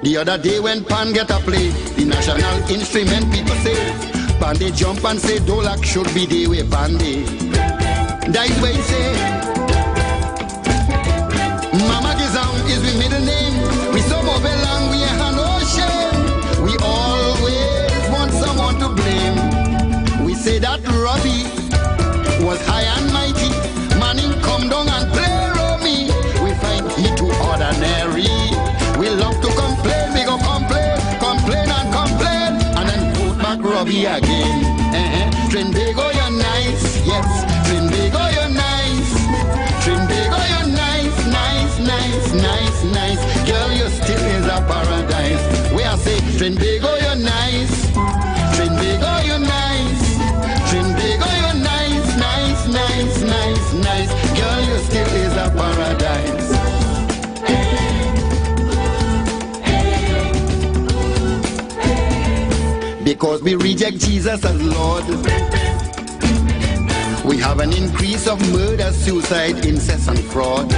The other day when Pan get a play, the national instrument people say, Pan they jump and say Dolak should be the way Pan they. That is what he say. Mama Gizam is we middle name. We so move along, we have no shame. We always want someone to blame. We say that Robbie was high and mighty. Manning come down and play Romy. We find he too ordinary. We love to complain, we go complain, complain and complain, and then put back Robbie again. Trinbago, you're nice, yes. Trinbago, you're nice. Trinbago, you're nice, nice, nice, nice, nice. Girl, you still is a paradise. We are say, Trinbago, you're nice. Trinbago, you're nice. Trinbago, you're nice, nice, nice, nice, nice. Girl, you still is a paradise. Because we reject Jesus as Lord, we have an increase of murder, suicide, incest and fraud.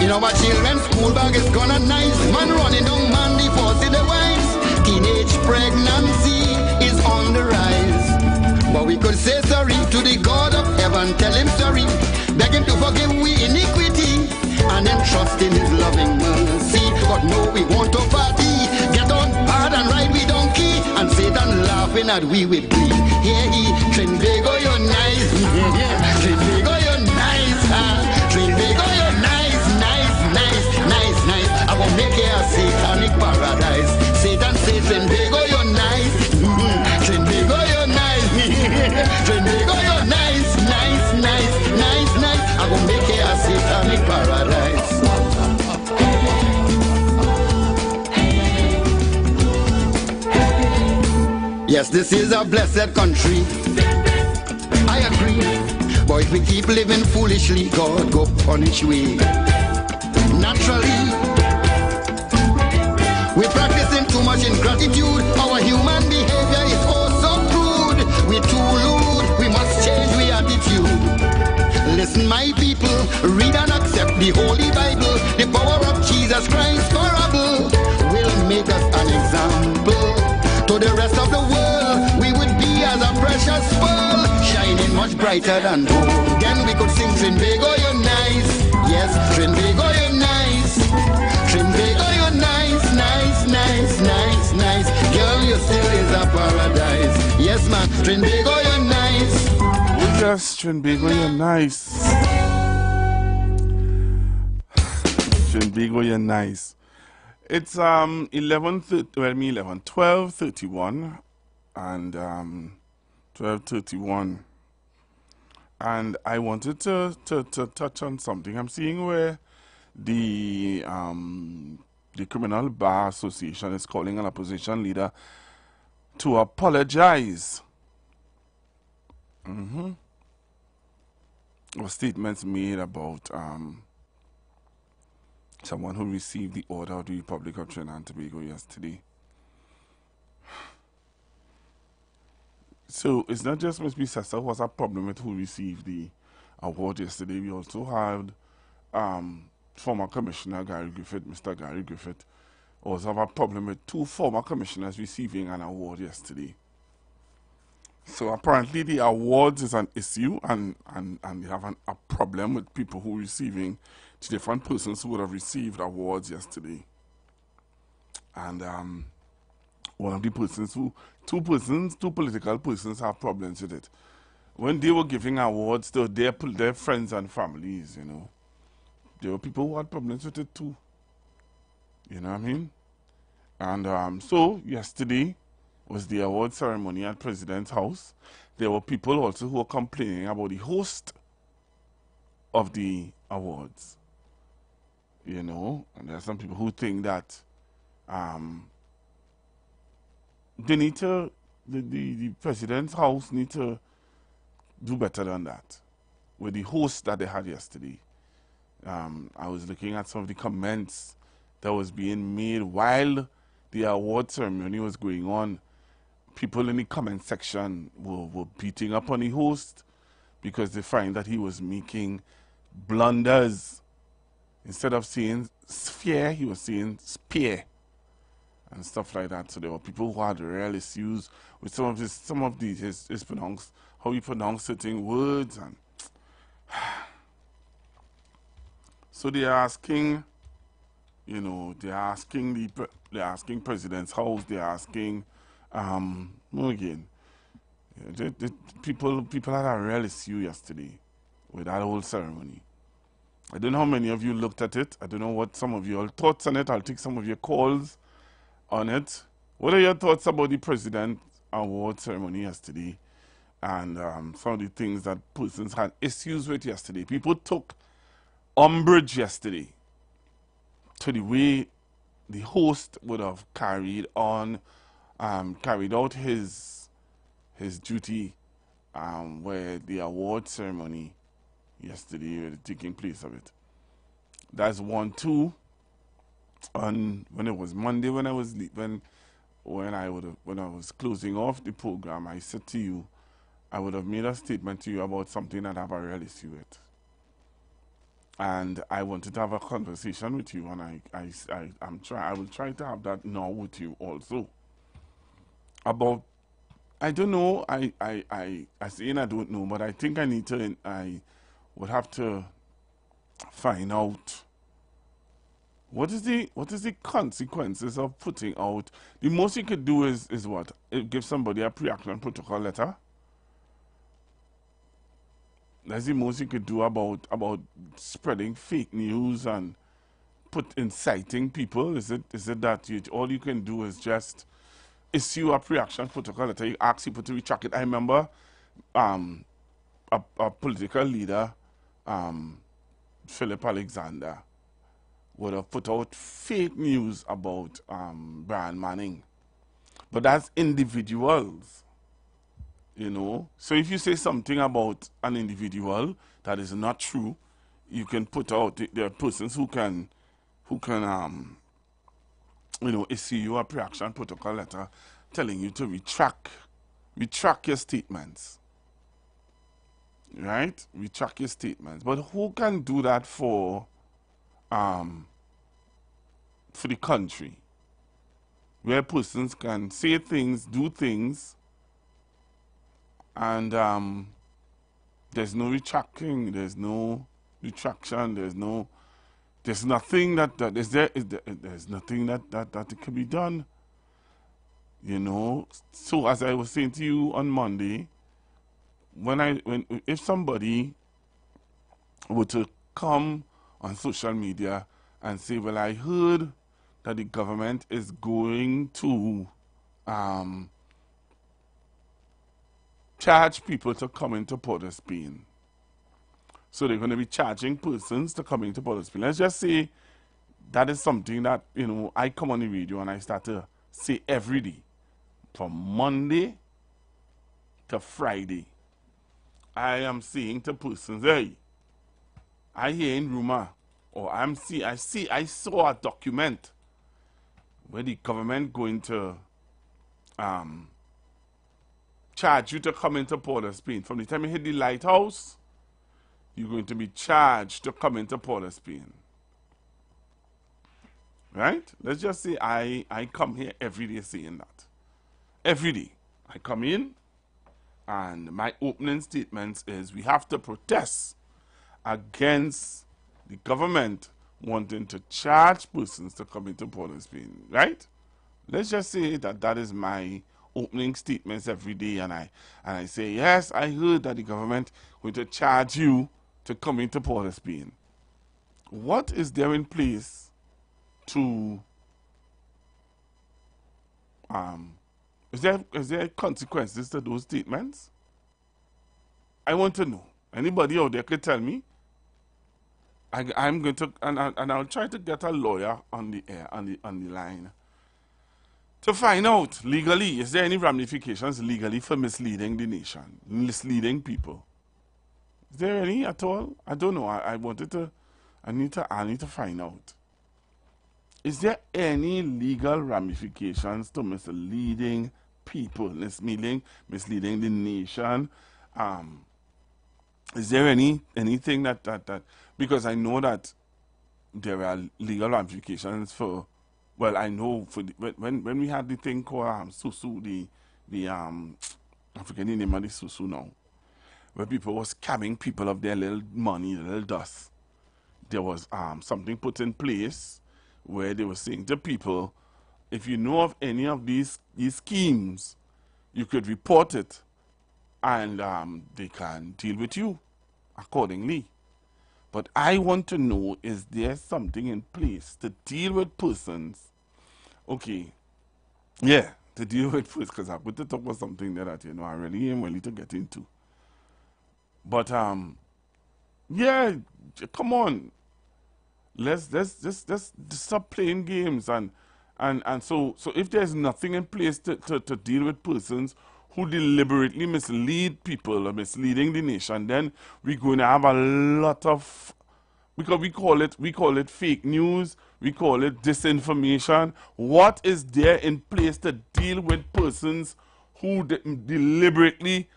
In our children's school bag is gonna nice. Man running down man divorcing the wives. Teenage pregnancy is on the rise. But we could say sorry to the God of heaven, tell him sorry, beg him to forgive we iniquity, and then trust in his loving mercy. But no, we want to party, get on hard and ride we donkey, and Satan laughing at we with glee. Here he, Trinbago, you're nice. Trinbago, you're nice. Trinbago, you're nice, nice, nice, nice, nice. I will make you a satanic paradise. Satan says, Trinbago, you're nice. Trinbago, you're nice. Trinbago, you're nice, nice, nice, nice, nice. I will make you a satanic paradise. Yes, this is a blessed country, I agree. But if we keep living foolishly, God go punish we. Naturally, we're practicing too much ingratitude. Our human behavior is oh so crude. We're too lewd, we must change we attitude. Listen my people, read and accept the Holy Bible. The power of Jesus Christ forever will make us an example to the rest of the world. We would be as a precious pearl, shining much brighter than gold. Then we could sing Trinbago, you're nice. Yes, Trinbago, you're nice. Trinbago, you're nice, nice, nice, nice, nice. Girl, you still is a paradise. Yes, man, Trinbago, you're nice. Yes, Trinbago, you're nice. Trinbago, you're nice. It's 12:31 and 12:31, and I wanted to touch on something. I'm seeing where the Criminal Bar Association is calling an opposition leader to apologize. Or statements made about someone who received the Order of the Republic of Trinidad and Tobago yesterday. So it's not just Ms. Bissessa who has a problem with who received the award yesterday. We also had former Commissioner Gary Griffith, Mr. Gary Griffith, also have a problem with two former commissioners receiving an award yesterday. So apparently the awards is an issue, and they have a problem with people who are receiving, to different persons who would have received awards yesterday. And one of the persons two political persons have problems with it. When they were giving awards to their friends and families, you know, there were people who had problems with it too. You know what I mean? And so yesterday was the award ceremony at President's House. There were people also who were complaining about the host of the awards. You know, and there are some people who think that they need to, the President's House need to do better than that with the host that they had yesterday. I was looking at some of the comments that was being made while the award ceremony was going on. People in the comment section were beating up on the host because they find that he was making blunders, Instead of saying sphere, he was saying spear and stuff like that. So there were people who had real issues with some of his pronounce, how he pronounced certain words, and so they are asking, you know, they're asking President's House, they're asking again. People had a real issue yesterday with that whole ceremony. I don't know how many of you looked at it. I don't know what some of your thoughts on it. I'll take some of your calls on it. What are your thoughts about the President Award ceremony yesterday? And some of the things that persons had issues with yesterday. People took umbrage yesterday to the way the host would have carried out his duty where the award ceremony yesterday were taking place of it. That's 1, 2. On when it was Monday, when I was closing off the program, I said to you, I would have made a statement to you about something that I have a real issue with, and I wanted to have a conversation with you, and I will try to have that now with you also. About, I don't know, I saying I don't know, but I think I would have to find out what is the consequences of putting out. The most you could do is what? Give somebody a pre-action protocol letter. That's the most you could do about spreading fake news and inciting people. Is it that all you can do is just issue a pre-action protocol letter? You ask people to retract it. I remember a political leader, Philip Alexander, would have put out fake news about Brian Manning. But that's individuals, you know. So if you say something about an individual that is not true, you can put out, there are persons who can you know, issue you a pre-action protocol letter telling you to retract your statements. Right? Retract your statements. But who can do that for the country, where persons can say things, do things, and there's no retracting, there's no retraction, there's nothing there's nothing that can be done, you know. So as I was saying to you on Monday, if somebody were to come on social media and say, well, I heard that the government is going to charge people to come into Port of Spain. So they're going to be charging persons to come into Port of Spain. Let's just say that is something that, you know, I come on the radio and I start to say every day, from Monday to Friday. I am saying to persons, hey, I hear in rumor, or I saw a document where the government going to charge you to come into Port of Spain. From the time you hit the lighthouse, you're going to be charged to come into Port of Spain. Right? Let's just say I come here every day saying that. Every day. I come in, and my opening statements is we have to protest against the government wanting to charge persons to come into Port of Spain, right? Let's just say that is my opening statements every day, and I say, yes, I heard that the government going to charge you to come into Port of Spain. What is there in place to is there consequences to those statements? I want to know. Anybody out there could tell me. I'm going to, and I'll try to get a lawyer on the air, on the line, to find out legally, is there any ramifications legally for misleading the nation, misleading people? Is there any at all? I don't know. I need to find out. Is there any legal ramifications to misleading people, misleading the nation? Is there anything that because I know that there are legal ramifications for, well, I know for when we had the thing called Susu, I forget the name of the Susu now, where people was scamming people of their little money, little dust. There was something put in place where they were saying to people, if you know of any of these schemes, you could report it, and they can deal with you accordingly. But I want to know, is there something in place to deal with persons? Okay, yeah, to deal with persons, because I put to talk about something there that, you know, I really am willing to get into. But, yeah, come on. Let's stop playing games, and so if there's nothing in place to deal with persons who deliberately mislead people or misleading the nation, then we're going to have a lot of, because we call it fake news, we call it disinformation. What is there in place to deal with persons who deliberately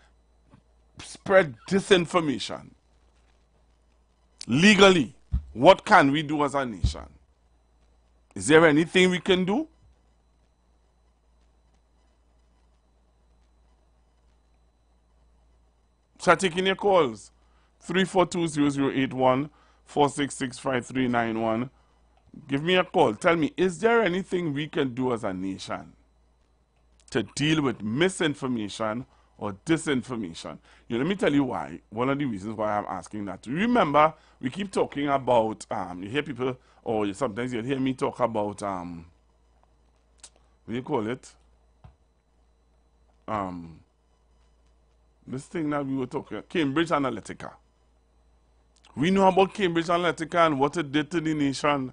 spread disinformation? Legally, what can we do as a nation? Is there anything we can do? Start taking your calls. 342-0081, 466-5391. Give me a call. Tell me, is there anything we can do as a nation to deal with misinformation or disinformation? You know, let me tell you why. One of the reasons why I'm asking that. Remember, we keep talking about, you hear people, or sometimes you'll hear me talk about, what do you call it? This thing that we were talking, Cambridge Analytica. We know about Cambridge Analytica and what it did to the nation.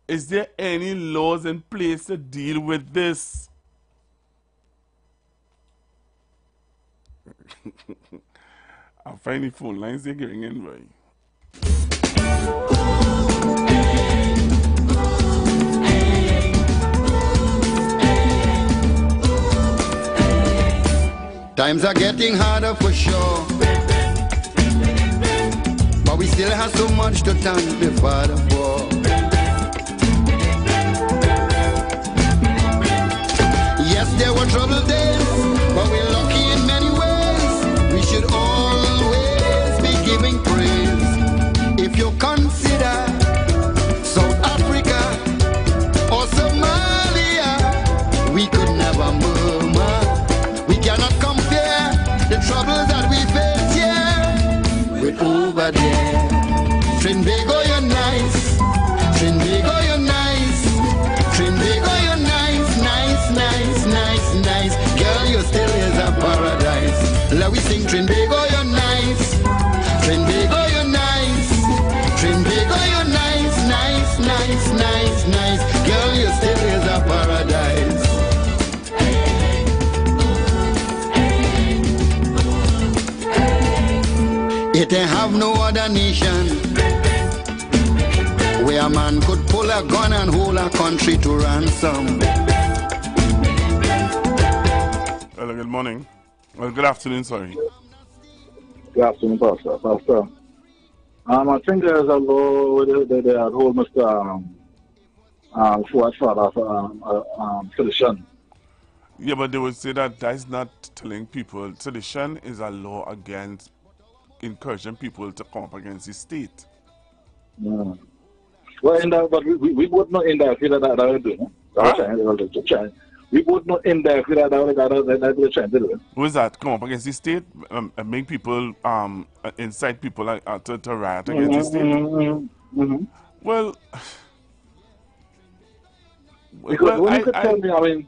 Is there any laws in place to deal with this? I'll find the phone lines they're getting in, right? Times are getting harder for sure, but we still have so much to thank the Father for. Yes, there were troubled days, but we're lucky in many ways. We should always be giving praise. If you consider South Africa or Somalia, we could never murmur. We cannot compare the troubles that we face here with over there. Trinbago, you're nice. Trinbago, you're nice. Trinbago, you're nice, nice, nice, nice, nice. Girl, you still is a paradise. Let we sing Trinbago, you're nice. Trinbago, you're nice. Trinbago, you're nice, nice, nice, nice, nice. Girl, you still is a paradise. It ain't have no other nation where a man could pull a gun and hold a country to ransom. Hello, good morning. Well, good afternoon, sorry. Good afternoon, Pastor. I think there's a law where they hold Mr. Fuad Father sedition. Yeah, but they would say that is not telling people. Sedition is a law against encouraging people to come up against the state. Yeah. Well, but we would not interfere that I do. Huh? We would not interfere that we're trying to do. Who is that? Come up against the state? Make people, incite people to riot against the state? Well, because when you could tell me, I mean,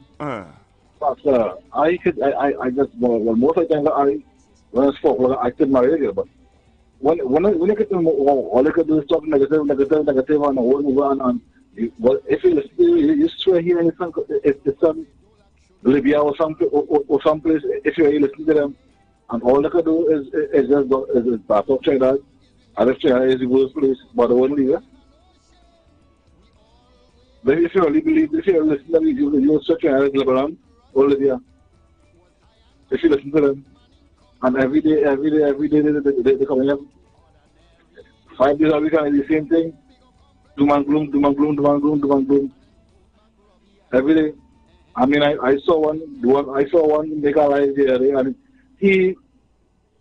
Pastor, I just, well, most of the time, when I spoke, I couldn't marry, but when you get to all you could do is talk negative, and the whole move on. If you listen, you swear here in some Libya or some place, if you listen to them, and all they could do is just back up China, and if China is the worst place, but they won't leave it. But if you really believe, if you listen to them, you'll swear China is Lebanon or Libya. If you listen to them. And every day they come in. 5 days a week and the same thing. doom and gloom. Every day. I mean, I saw one make a live the other day, and he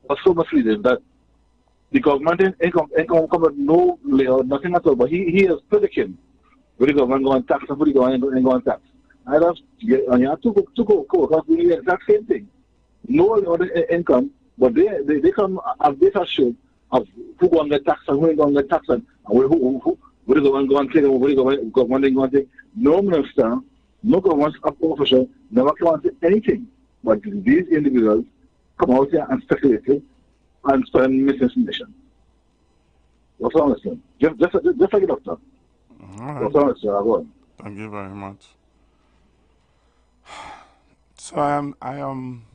was so misleading that the government income come with no layout, nothing at all. But he is predicting where the government going to tax and where the government ain't going to tax. And you have to go because we do the exact same thing. No other income, but they come as data show of who going to get taxed and who ain't going to get taxed and where the government going to take and where the government ain't going to take. No minister, no government official never come out to anything. But these individuals come out here and speculate and spread misinformation. What's wrong with them? Just like a doctor. All right. What's wrong with you? Go on. Thank you very much. So I am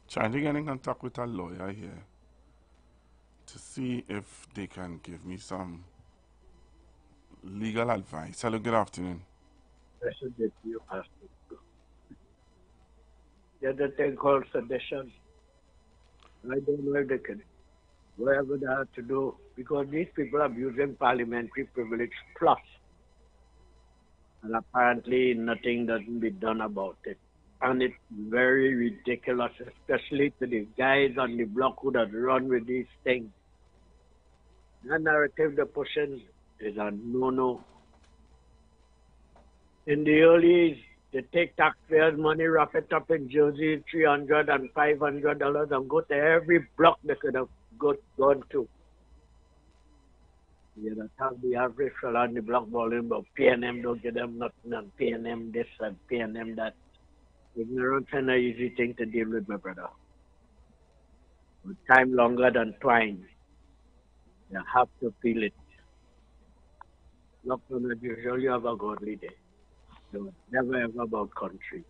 trying to get in contact with a lawyer here to see if they can give me some legal advice. Hello, good afternoon. There's a thing called sedition. I don't know if they can, whatever they have to do, because these people are abusing parliamentary privilege plus. And apparently nothing doesn't be done about it. And it's very ridiculous, especially to the guys on the block who that run with these things. The narrative they're pushing is a no-no. In the early, they take taxpayers' money, wrap it up in jerseys, $300 and $500, and go to every block they could have gone to. Yeah, that's how the average fella on the block balling, but PNM don't get them nothing, and PNM this and PNM that. Ignorance is an easy thing to deal with, my brother. With time longer than twine, you have to feel it. Not as usual, you have a godly day. So never ever about country.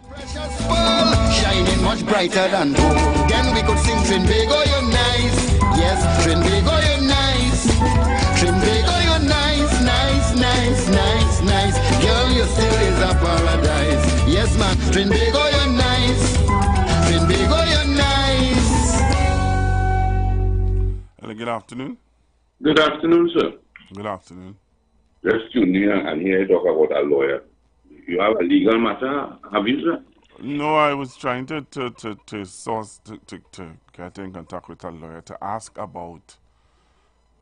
Precious pearl, shining much brighter than gold. Then we could sing Trinbago, you're nice. Yes, Trinbago, you're nice. Trinbago, you're nice, nice, nice, nice, nice. Girl, you still is a paradise. Yes, man, Trinbago, you're nice. Trinbago, you're nice. Hello, good afternoon. Good afternoon, sir. Good afternoon. Just tune in and hear you talk about a lawyer. You have a legal matter, have you, sir? No, I was trying to get in contact with a lawyer to ask about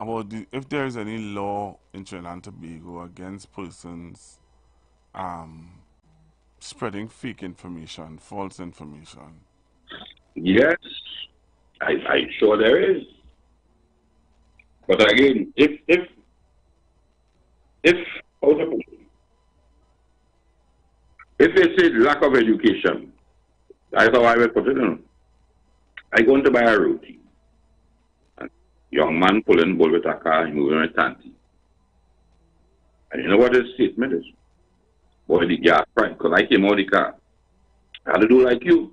if there is any law in Trinidad and Tobago against persons spreading fake information, false information. Yes, I sure there is. But again, if it's a lack of education, that's how I would put it on. I go to buy a roti. A young man pulling bull with a car, he moving with tanty. And you know what his statement is? Boy, the gas price, because I came out of the car. I had to do like you.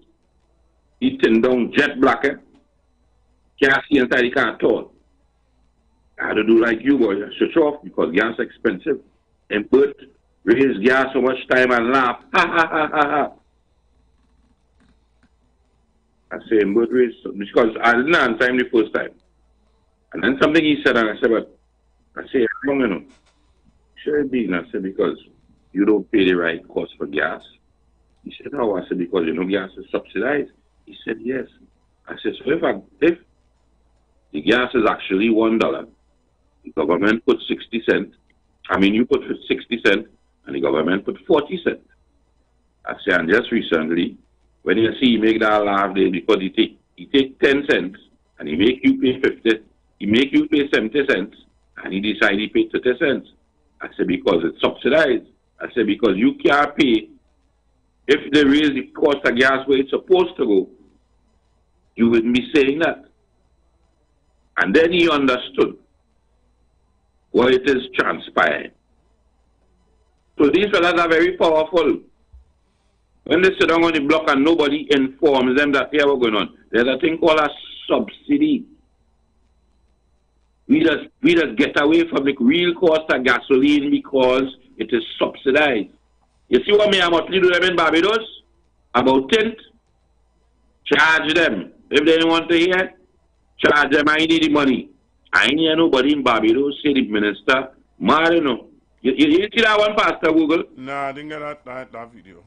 He turned down jet black, can't see inside the car at all. I had to do like you, boy, switch off because gas is expensive. And Bert raised gas so much time and laugh. Ha ha ha ha ha. I say, Bert raised because I didn't answer him the first time. And then something he said, and I said, but I say, how long, you know? Sure it be. And I said, because you don't pay the right cost for gas. He said, no. I said, because you know gas is subsidized. He said, yes. I said, so if the gas is actually $1, the government put 60 cents. I mean, you put 60 cents, and the government put 40 cents. I say, and just recently, when you see he make that laugh there, because he take 10 cents, and he make you pay 50, he make you pay 70 cents, and he decide he pay 30 cents. I say, because it's subsidized. I say, because you can't pay, if they raise the cost of gas where it's supposed to go, you wouldn't be saying that. And then he understood what it is transpiring. So these fellas are very powerful. When they sit down on the block and nobody informs them that, yeah, what's going on, there's a thing called a subsidy. We just get away from the real cost of gasoline because it is subsidized. You see what me and Motley do them in Barbados? About tint? Charge them. If they don't want to hear, charge them, I need the money. I ain't hear nobody in Barbados say the minister, mad, you know. You see that one, Pastor Google? Nah, I didn't get that video.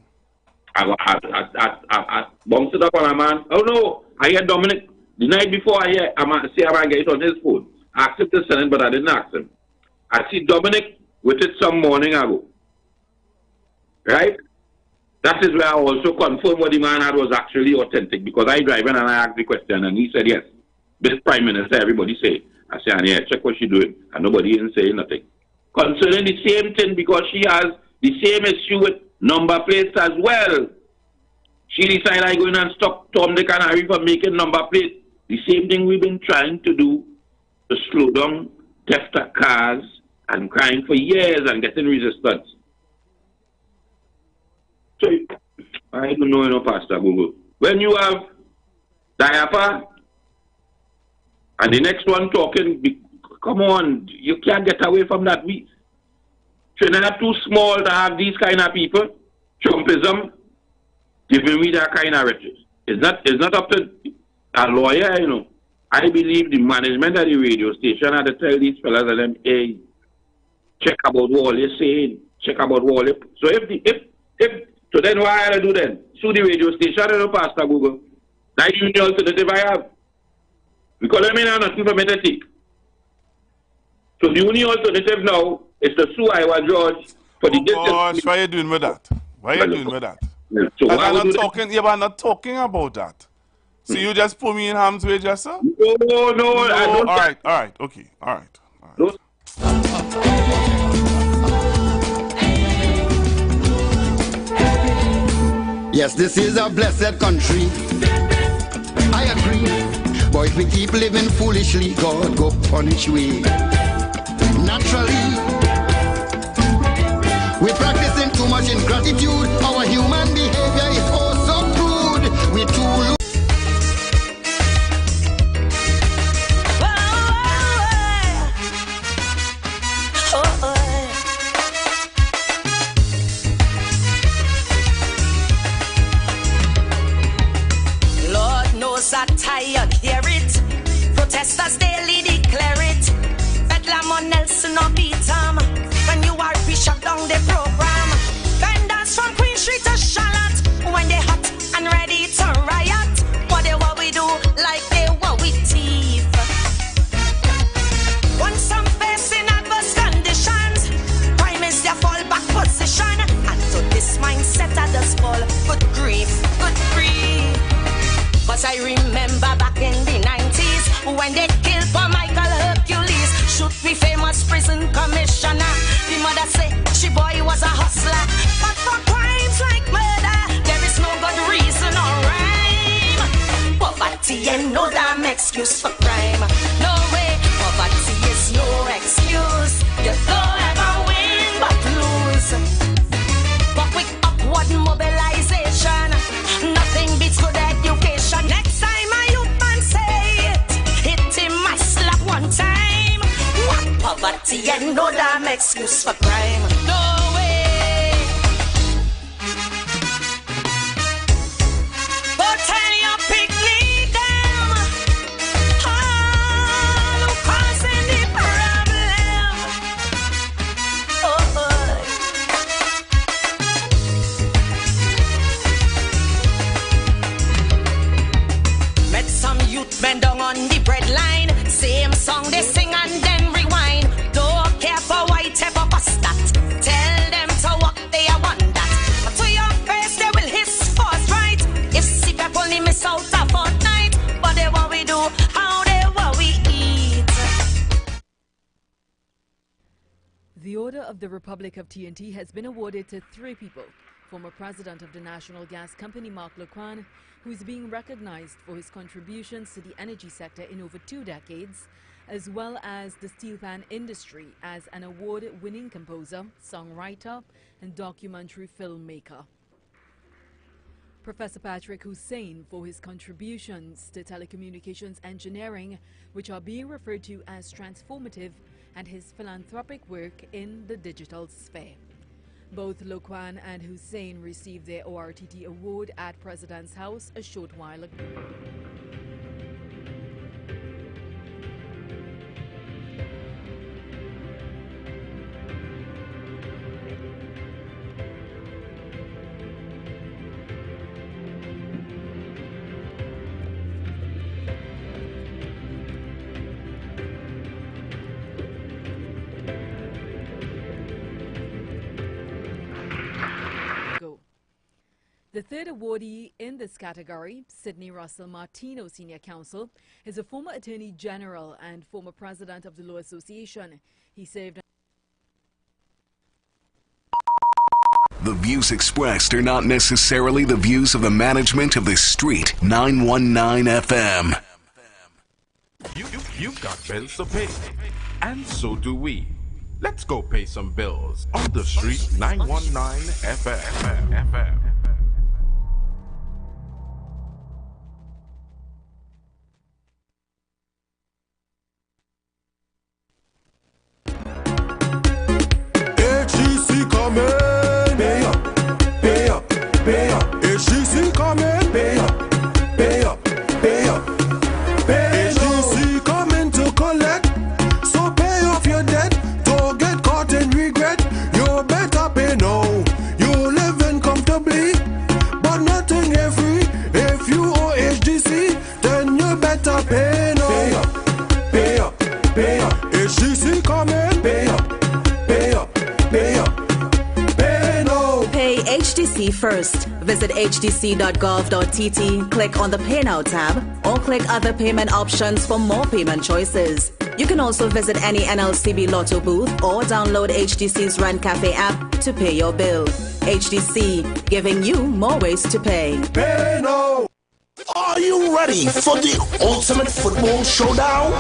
I bounced it up on a man. Oh no, I hear Dominic. The night before I hear, I get it on his phone. I asked him to send it, but I didn't ask him. I see Dominic with it some morning ago. Right? That is where I also confirmed what the man had was actually authentic, because I drive in and I asked the question and he said yes. This Prime Minister, everybody say. I said, yeah, check what she's doing. And nobody didn't say nothing. Concerning the same thing, because she has the same issue with number plates as well. She decided I go in and stop Tom, Dick and Harry from making number plates. The same thing we've been trying to do to slow down theft of cars and crime for years and getting resistance. So, I don't know, Pastor Google. When you have diaper and the next one talking, come on, you can't get away from that. Trinidad too small to have these kind of people. Trumpism giving me that kind of riches. It's not up to a lawyer, you know. I believe the management of the radio station had to tell these fellas and them, hey, check about what you're saying, check about what you're... So so then what I had to do then? Sue the radio station, I don't know, Pastor Google. That's the only alternative I have. Because I mean, I have nothing for me to take. So the only alternative now is to sue IWER George for the distance. Gosh, why are you doing with that? Why are you doing with that? Yeah. So I'm not talking about that. So you just put me in harm's way, just sir? No, I don't. All right, okay, all right. No. Yes, this is a blessed country. I agree. But if we keep living foolishly, God go punish we. Naturally, we're practicing too much ingratitude. Our human behavior is oh so crude. We too I'm tired, hear it. Protesters daily declare it. Bedlam on Nelson or Beatam. When you are we shut down the program. Vendors from Queen Street to Charlotte. When they hot and ready to riot. What we do like they what we thief. Once some facing adverse conditions, crime is their fallback position. And so this mindset I just fall. Good grief, good grief. But I remember back in the 90s when they killed for Michael Hercules, shoot the famous prison commissioner. The mother say she boy was a hustler. But for crimes like murder, there is no good reason or rhyme. Poverty ain't no damn excuse for crime. No way, poverty is no excuse. You don't ever win but lose. But with upward mobilization, nothing beats good education. Next time a youth man say it, hit him I slap one time. What poverty and no damn excuse for crime. No way. But tell your picnic them, all who causing the problem. Oh. Met some youth bend down on the bread line. Same song they sing and then rewind. Don't care for whatever bust that. Tell them to walk they want that. But to your face they will hiss first right. If see people only miss out a fortnight. But they what we do, how they what we eat. The Order of the Republic of TNT has been awarded to 3 people. Former President of the National Gas Company, Mark Lequan, who is being recognized for his contributions to the energy sector in over 2 decades, as well as the steel pan industry as an award-winning composer, songwriter, and documentary filmmaker. Professor Patrick Hussein for his contributions to telecommunications engineering, which are being referred to as transformative, and his philanthropic work in the digital sphere. Both Lequan and Hussein received their ORTT award at President's House a short while ago. The third awardee in this category, Sidney Russell Martino Senior Counsel, is a former Attorney General and former President of the Law Association. He served. The views expressed are not necessarily the views of the management of the Street 919 FM. You've got bills to pay, and so do we. Let's go pay some bills on the Street 919 FM. HGC coming, pay up, pay up, pay up. HGC coming, pay up, pay up, pay up, pay. HGC coming to collect, so pay off your debt. Don't get caught in regret. You better pay now. You living comfortably, but nothing is free. If you owe HGC, then you better pay now. Pay up, pay up, pay up. HGC coming, pay up. Pay up, pay up, pay now. Pay HDC first. Visit hdc.gov.tt, click on the Pay Now tab, or click other payment options for more payment choices. You can also visit any NLCB Lotto booth or download HDC's Rent Cafe app to pay your bill. HDC, giving you more ways to pay. Pay now. Are you ready for the ultimate football showdown?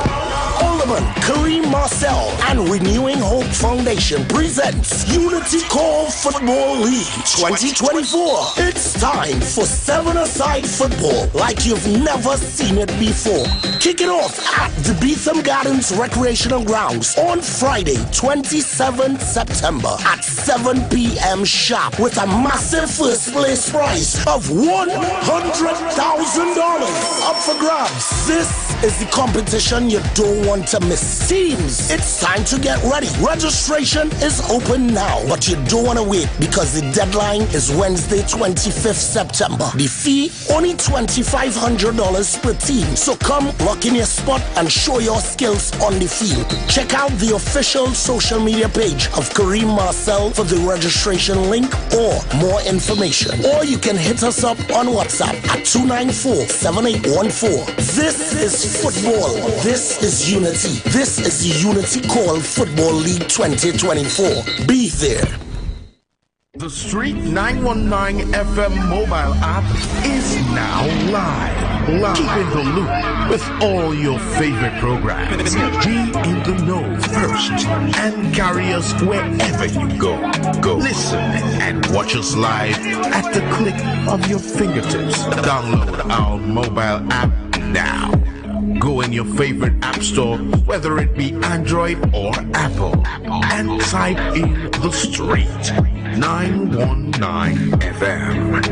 Alderman Kareem Marcel and Renewing Hope Foundation presents Unity Call Football League 2024. It's time for seven-a-side football like you've never seen it before. Kick it off at the Beetham Gardens Recreational Grounds on Friday, 27th September at 7 p.m. sharp with a massive first place prize of $100,000 up for grabs. This is the competition you don't want to miss. Teams, it's time to get ready. Registration is open now, but you don't want to wait because the deadline is Wednesday, 25th September. The fee, only $2,500 per team. So come lock in your spot and show your skills on the field. Check out the official social media page of Kareem Marcel for the registration link or more information. Or you can hit us up on WhatsApp at 294-7814. This is football. This is unity. This is the Unity Call Football League 2024. Be there. The Street 919 FM mobile app is now live. Keep in the loop with all your favorite programs. Be in the know first and carry us wherever you go. Listen and watch us live at the click of your fingertips. Download our mobile app now. Go in your favorite app store, whether it be Android or Apple, and type in The Street 919 FM.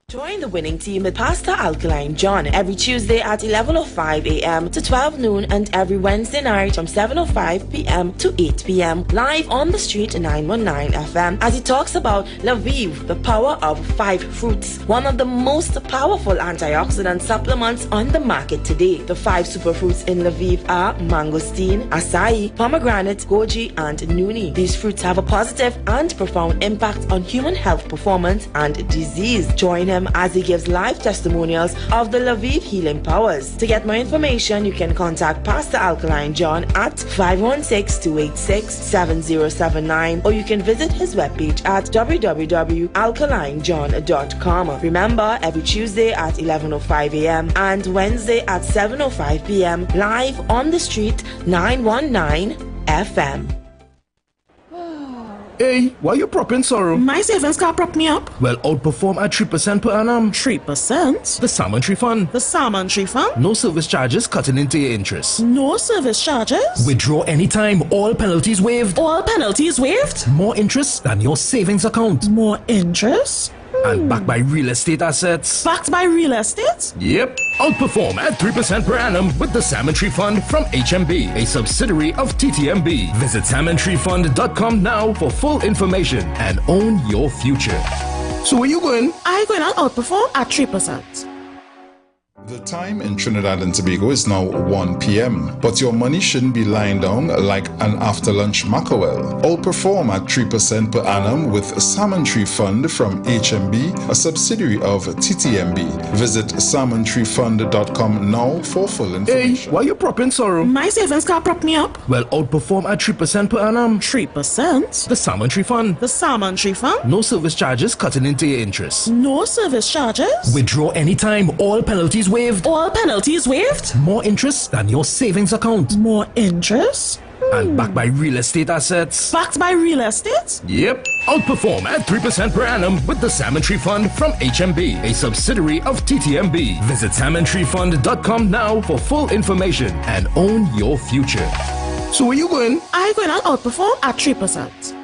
Join the winning team with Pastor Alkaline John every Tuesday at 11:05 a.m. to 12 noon and every Wednesday night from 7:05 p.m. to 8 p.m. live on the Street 919 FM as he talks about Lviv, the power of 5 fruits, one of the most powerful antioxidant supplements on the market today. The 5 superfruits in Lviv are mangosteen, acai, pomegranate, goji, and nuni. These fruits have a positive and profound impact on human health performance and disease. Join him as he gives live testimonials of the Lviv healing powers. To get more information, you can contact Pastor Alkaline John at 516-286-7079 or you can visit his webpage at www.alkalinejohn.com. Remember, every Tuesday at 11:05 a.m. and Wednesday at 7:05 p.m. live on the Street 919 FM. Hey, why you propping sorrow? My savings can't prop me up. Well, outperform at 3% per annum. 3%? The Salmon Tree Fund. The Salmon Tree Fund? No service charges cutting into your interest. No service charges? Withdraw anytime. All penalties waived. All penalties waived? More interest than your savings account. More interest? And backed by real estate assets. Backed by real estate? Yep. Outperform at 3% per annum with the Salmon Tree Fund from HMB, a subsidiary of TTMB. Visit salmontreefund.com now for full information and own your future. So where you going? I going to outperform at 3%. The time in Trinidad and Tobago is now 1 p.m., but your money shouldn't be lying down like an after-lunch mackerel. Outperform at 3% per annum with Salmon Tree Fund from HMB, a subsidiary of TTMB. Visit salmontreefund.com now for full information. Hey, why you propping sorrow? My savings can't prop me up. Well, outperform at 3% per annum. 3%? The Salmon Tree Fund. The Salmon Tree Fund? No service charges cutting into your interest. No service charges? Withdraw anytime, all penalties waived. All penalties waived? More interest than your savings account. More interest? And backed by real estate assets. Backed by real estate? Yep. Outperform at 3% per annum with the Salmon Tree Fund from HMB, a subsidiary of TTMB. Visit salmontreefund.com now for full information and own your future. So where you going? I'm going to outperform at 3%.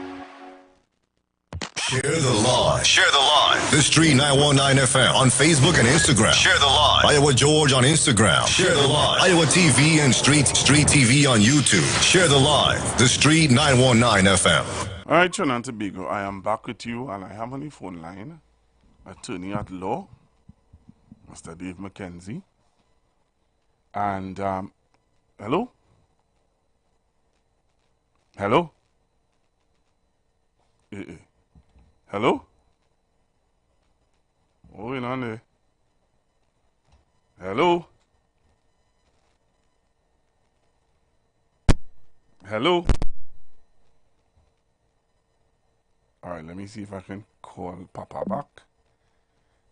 Share the live. Share the live. The Street 919 FM on Facebook and Instagram. Share the live. Iowa George on Instagram. Share the live. Iowa TV and Street TV on YouTube. Share the live. The Street 919 FM. All right, Trinidad and Tobago, I am back with you, and I have on the phone line attorney at law, Mr. Dave McKenzie. And hello. Hello. Hello? What's going on there? Hello? Hello? Alright, let me see if I can call Papa back.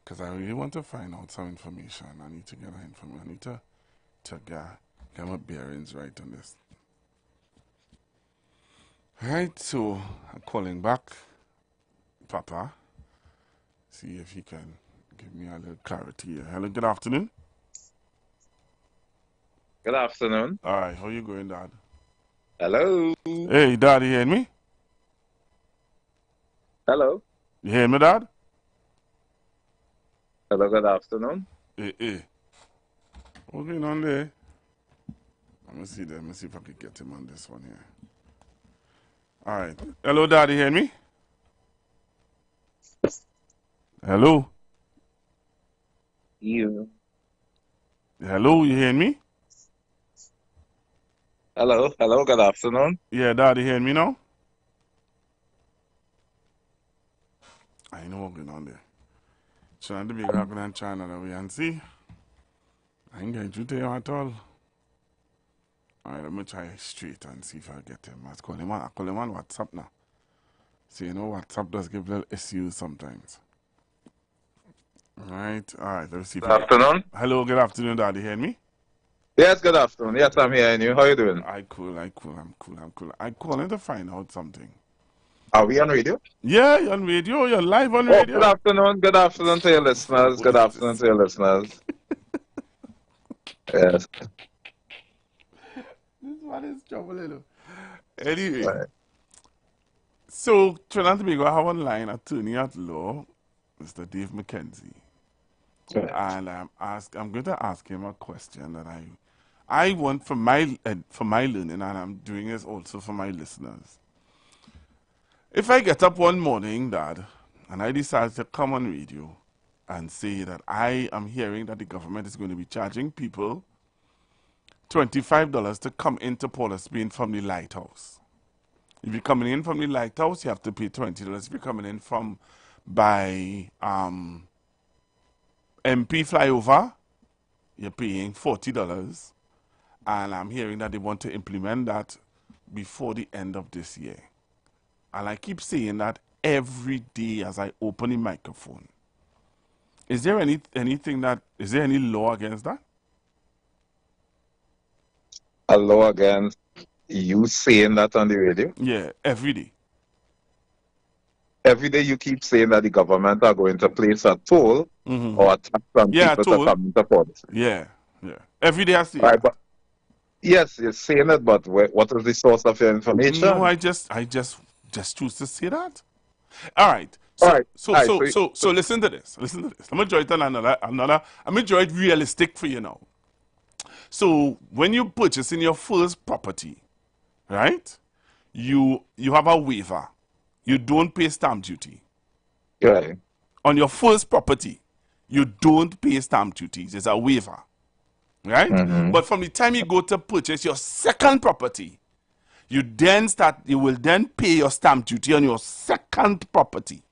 Because I really want to find out some information. I need to get that information. I need to get my bearings right on this. Alright, so I'm calling back Papa, see if he can give me a little clarity here. Hello, good afternoon. Good afternoon. All right, how you going, Dad? Hello. Hey, Dad, you hear me? Hello. You hear me, Dad? Hello, good afternoon. Hey. What's going on there? Let me see if I can get him on this one here. All right. Hello, Dad, you hear me? Hello? You. Hello, you hear me? Hello, good afternoon. Yeah, Dad, you hear me now? I know what's going on there. Trying to be rocking and China that we and see. I ain't getting through to you at all. Alright, let me try straight and see if I get him. I call him on WhatsApp now. See, you know, WhatsApp does give little issues sometimes. Alright, let's see. Good afternoon. Hello, good afternoon, Daddy. Hear me? Yes, good afternoon. Yes, I'm hearing you. How you doing? I'm cool. I'm calling to find out something. Are we on radio? Yeah, you're on radio. You're live on radio. Good afternoon. Good afternoon to your listeners. Good afternoon to your listeners. Yes. This one is trouble, you know. Anyway. Right. So, Trinidad and Tobago, I have online attorney at law, Mr. Dave McKenzie. Right. And I'm going to ask him a question that I want for my learning, and I'm doing this also for my listeners. If I get up one morning, Dad, and I decide to come on radio and say that I am hearing that the government is going to be charging people $25 to come into Port of Spain from the lighthouse. If you're coming in from the lighthouse, you have to pay $20. If you're coming in from by MP flyover, you're paying $40. And I'm hearing that they want to implement that before the end of this year. And I keep saying that every day as I open the microphone. Is there any law against that? A law against you saying that on the radio? Yeah, every day. Every day you keep saying that the government are going to place a toll or a tax on people to come into port. Yeah. Every day I see it. But yes, you're saying it, but what is the source of your information? No, I just choose to say that. All right. So listen to this. Let me draw it another. Let me draw it realistic for you now. So when you purchase in your first property, right? You have a waiver. You don't pay stamp duty. Right. On your first property, you don't pay stamp duties. It's a waiver, right? But from the time you go to purchase your second property, you will then pay your stamp duty on your second property.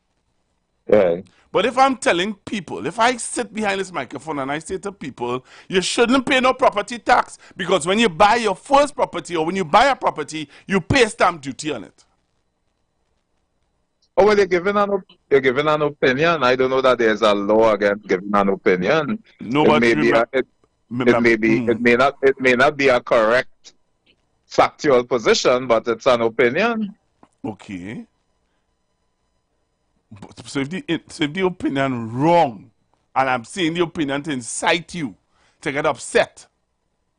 Right. But if I'm telling people, if I sit behind this microphone and I say to people, you shouldn't pay no property tax because when you buy your first property or when you buy a property, you pay stamp duty on it. Oh, well, you're giving an opinion. I don't know that there's a law against giving an opinion. No, but it may not be a correct factual position, but it's an opinion. Okay. So if the opinion wrong, and I'm saying the opinion to incite you to get upset.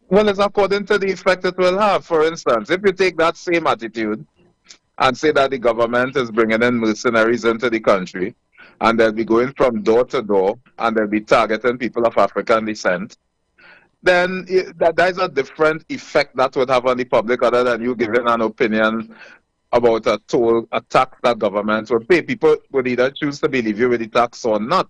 Well, it's according to the effect it will have. For instance, if you take that same attitude and say that the government is bringing in mercenaries into the country, and they'll be going from door to door, and they'll be targeting people of African descent, then that is a different effect that would have on the public other than you giving an opinion about a toll, a tax that government would pay. People would either choose to believe you with the tax or not.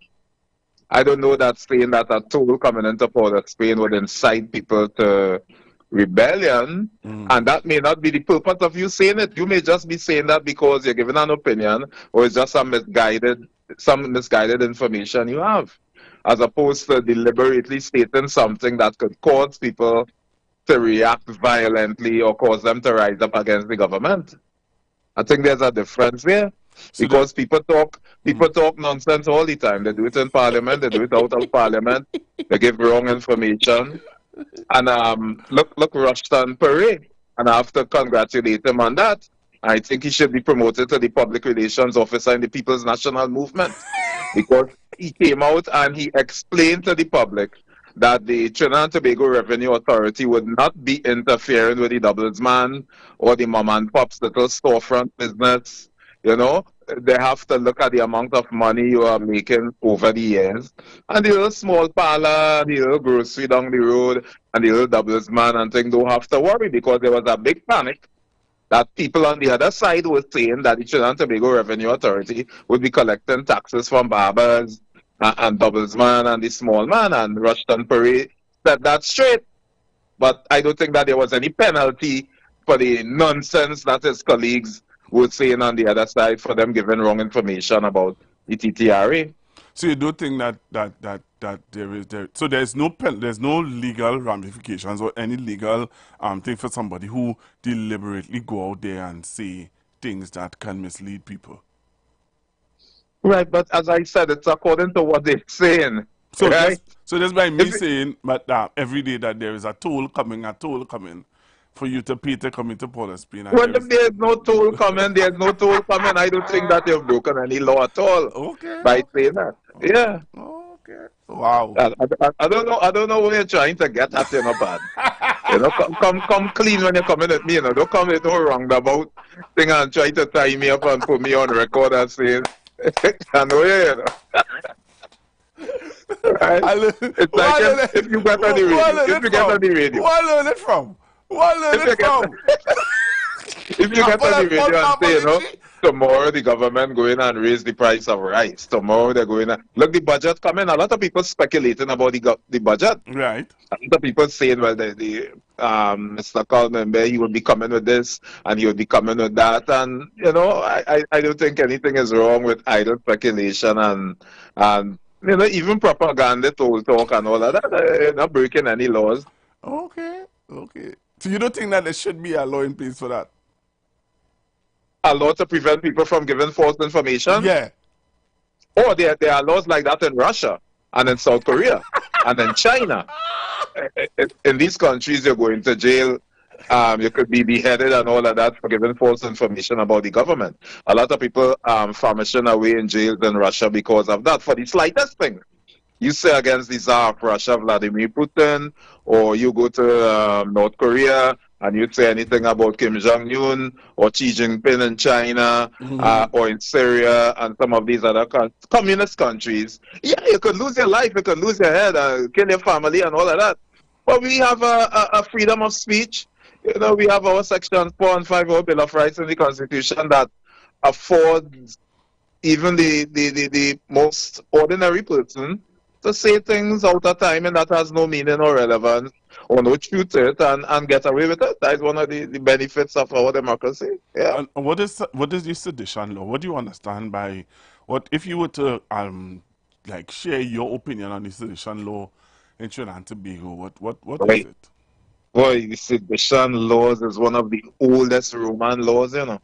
I don't know that saying that a toll coming into Port of Spain would incite people to rebellion, and that may not be the purpose of you saying it. You may just be saying that because you're giving an opinion, or it's just some misguided information you have, as opposed to deliberately stating something that could cause people to react violently or cause them to rise up against the government. I think there's a difference there. Because people talk nonsense all the time. They do it in Parliament, they do it out of Parliament, they give wrong information. And look Rushton Parade. And I have to congratulate him on that. I think he should be promoted to the Public Relations Officer in the People's National Movement. Because he came out and he explained to the public that the Trinidad and Tobago Revenue Authority would not be interfering with the doublesman or the mom and pop's little storefront business. You know, they have to look at the amount of money you are making over the years. And the little small parlor, the little grocery down the road, and the little doublesman and thing don't have to worry, because there was a big panic that people on the other side were saying that the Trinidad and Tobago Revenue Authority would be collecting taxes from barbers and doublesman and the small man, and Rushton Parade said that straight. But I don't think that there was any penalty for the nonsense that his colleagues were saying on the other side for them giving wrong information about the TTRA. So you don't think that so there's no legal ramifications or any legal thing for somebody who deliberately go out there and say things that can mislead people? Right, but as I said, it's according to what they're saying. So right? That's by me saying, but every day that there is a toll coming for you to pay to come into Port of Spain. Well, if there's no toll coming, I don't think that you've broken any law at all. Okay. By saying that. Yeah. Okay. Wow. I don't know where you're trying to get at, you know, bad. You know, come clean when you're coming at me, you know. Don't come with no roundabout thing and try to tie me up and put me on record and say, I know you know. Right? It's like if you get on the radio. If you get on the radio. Where I learn it from? If you get on the radio and say, you know, tomorrow the government going and raise the price of rice. Tomorrow they're going to look the budget coming. A lot of people speculating about the budget. Right. A lot of people saying, well, Mr. Coleman, he will be coming with this and he will be coming with that. And you know, I don't think anything is wrong with idle speculation and you know, even propaganda, talk and all of that. You're not breaking any laws. Okay. So you don't think that there should be a law in place for that? A law to prevent people from giving false information? Yeah. Oh, there are laws like that in Russia and in South Korea and in China. In these countries, you're going to jail. You could be beheaded and all of that for giving false information about the government. A lot of people famishing away in jails in Russia because of that, for the slightest thing. You say against the Tsar of Russia, Vladimir Putin, or you go to North Korea and you say anything about Kim Jong-un or Xi Jinping in China or in Syria and some of these other communist countries. Yeah, you could lose your life, you could lose your head, kill your family and all of that. But we have a freedom of speech. You know, we have our Section 4 and 5 of our Bill of Rights in the Constitution that affords even the most ordinary person to say things out of time and that has no meaning or relevance or no truth to it and get away with it. That is one of the benefits of our democracy. Yeah. And what is the sedition law? What do you understand by what if you were to like share your opinion on the sedition law in Trinidad and Tobago? What is it? Boy, the sedition laws is one of the oldest Roman laws, you know.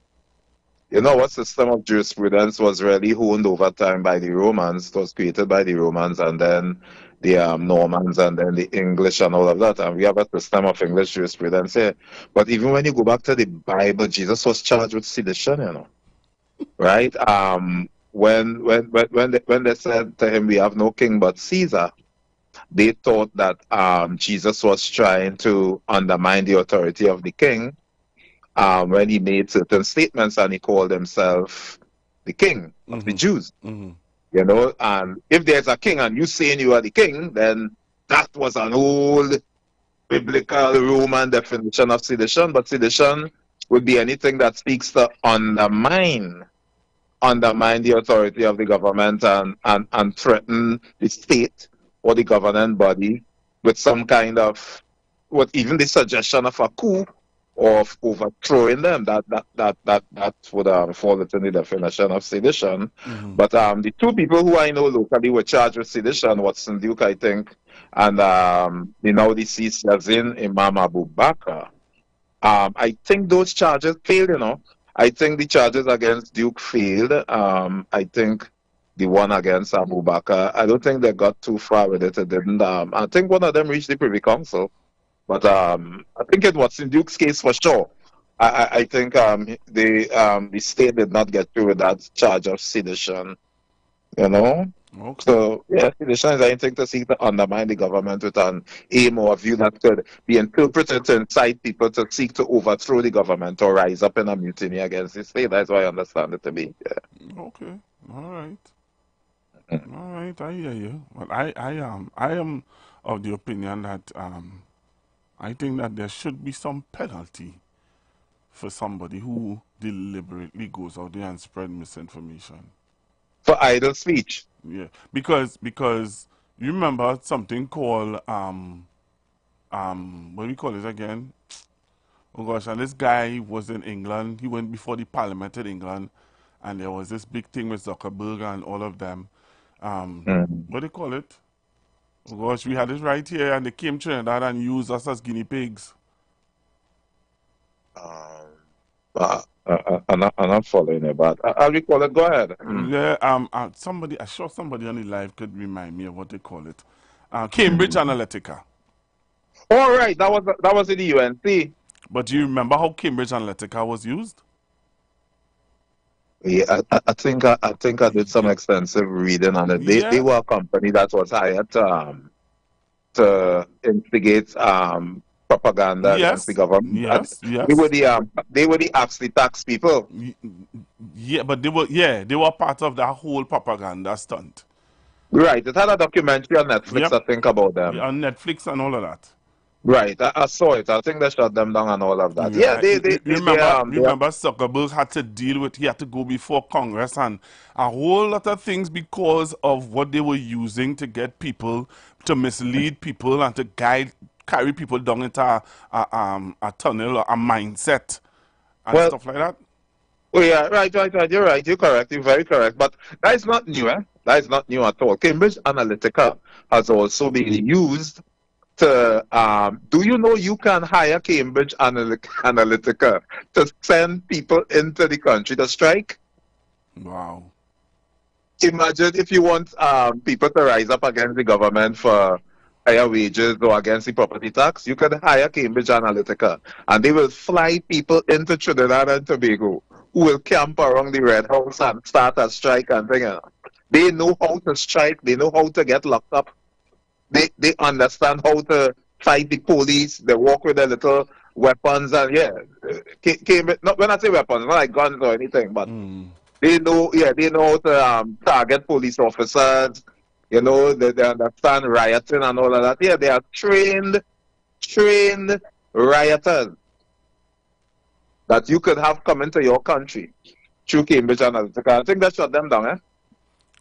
You know what system of jurisprudence was really honed over time by the Romans. It was created by the Romans and then the Normans and then the English and all of that. And we have a system of English jurisprudence here. But even when you go back to the Bible, Jesus was charged with sedition, you know. Right? When they said to him, we have no king but Caesar, they thought that Jesus was trying to undermine the authority of the king. When he made certain statements and he called himself the king of the Jews. You know, and if there's a king and you saying you are the king, then that was an old biblical Roman definition of sedition. But sedition would be anything that speaks to undermine the authority of the government and threaten the state or the governing body with some kind of, even the suggestion of a coup, of overthrowing them, that would fall within the definition of sedition. But the two people who I know locally were charged with sedition, Watson Duke, I think, and the now deceased Yazin Imam Abu Bakr. I think those charges failed, you know. I think the charges against Duke failed. I think the one against Abu Bakr, I don't think they got too far with it. It didn't. I think one of them reached the Privy Council. But I think it was in Duke's case for sure. I think the state did not get through with that charge of sedition, you know. Okay. So, yeah, sedition is anything to seek to undermine the government with an aim or a view that could be interpreted to incite people to seek to overthrow the government or rise up in a mutiny against the state. That's what I understand it to be. Yeah. Okay. All right. All right. I hear you. But I am of the opinion that I think that there should be some penalty for somebody who deliberately goes out there and spread misinformation. For idle speech. Yeah, because you remember something called what do we call it again? Oh gosh, and this guy was in England. He went before the Parliament in England, and there was this big thing with Zuckerberg and all of them. What do you call it? Oh gosh, we had it right here, and they came to Trinidad and used us as guinea pigs. I'm not following it, but I'll recall it. Go ahead. Yeah, I'm sure somebody on the live could remind me of what they call it. Cambridge Analytica. All right, that was in the UNC. But do you remember how Cambridge Analytica was used? Yeah, I think I did some extensive reading on it. They were a company that was hired to instigate propaganda against the government. Yes. They were the actually tax people. Yeah, but they were part of that whole propaganda stunt. Right. It had a documentary on Netflix, I think, about them. Yeah, on Netflix and all of that. Right, I saw it. I think they shut them down and all of that. Yeah, remember Zuckerberg had to deal with, he had to go before Congress and a whole lot of things because of what they were using to get people, to mislead people and to carry people down into a tunnel or a mindset and stuff like that. Oh yeah, right. You're right. You're correct. You're very correct. But that is not new, That is not new at all. Cambridge Analytica has also been used to, do you know you can hire Cambridge Analytica to send people into the country to strike? Wow. Imagine if you want people to rise up against the government for higher wages or against the property tax, you can hire Cambridge Analytica and they will fly people into Trinidad and Tobago who will camp around the Red House and start a strike and things. They know how to strike, they know how to get locked up. They understand how to fight the police. They walk with their little weapons and when I say weapons, not like guns or anything, but they know how to target police officers. You know, they understand rioting and all of that. Yeah, they are trained rioters that you could have come into your country through Cambridge Analytica. I think they shut them down,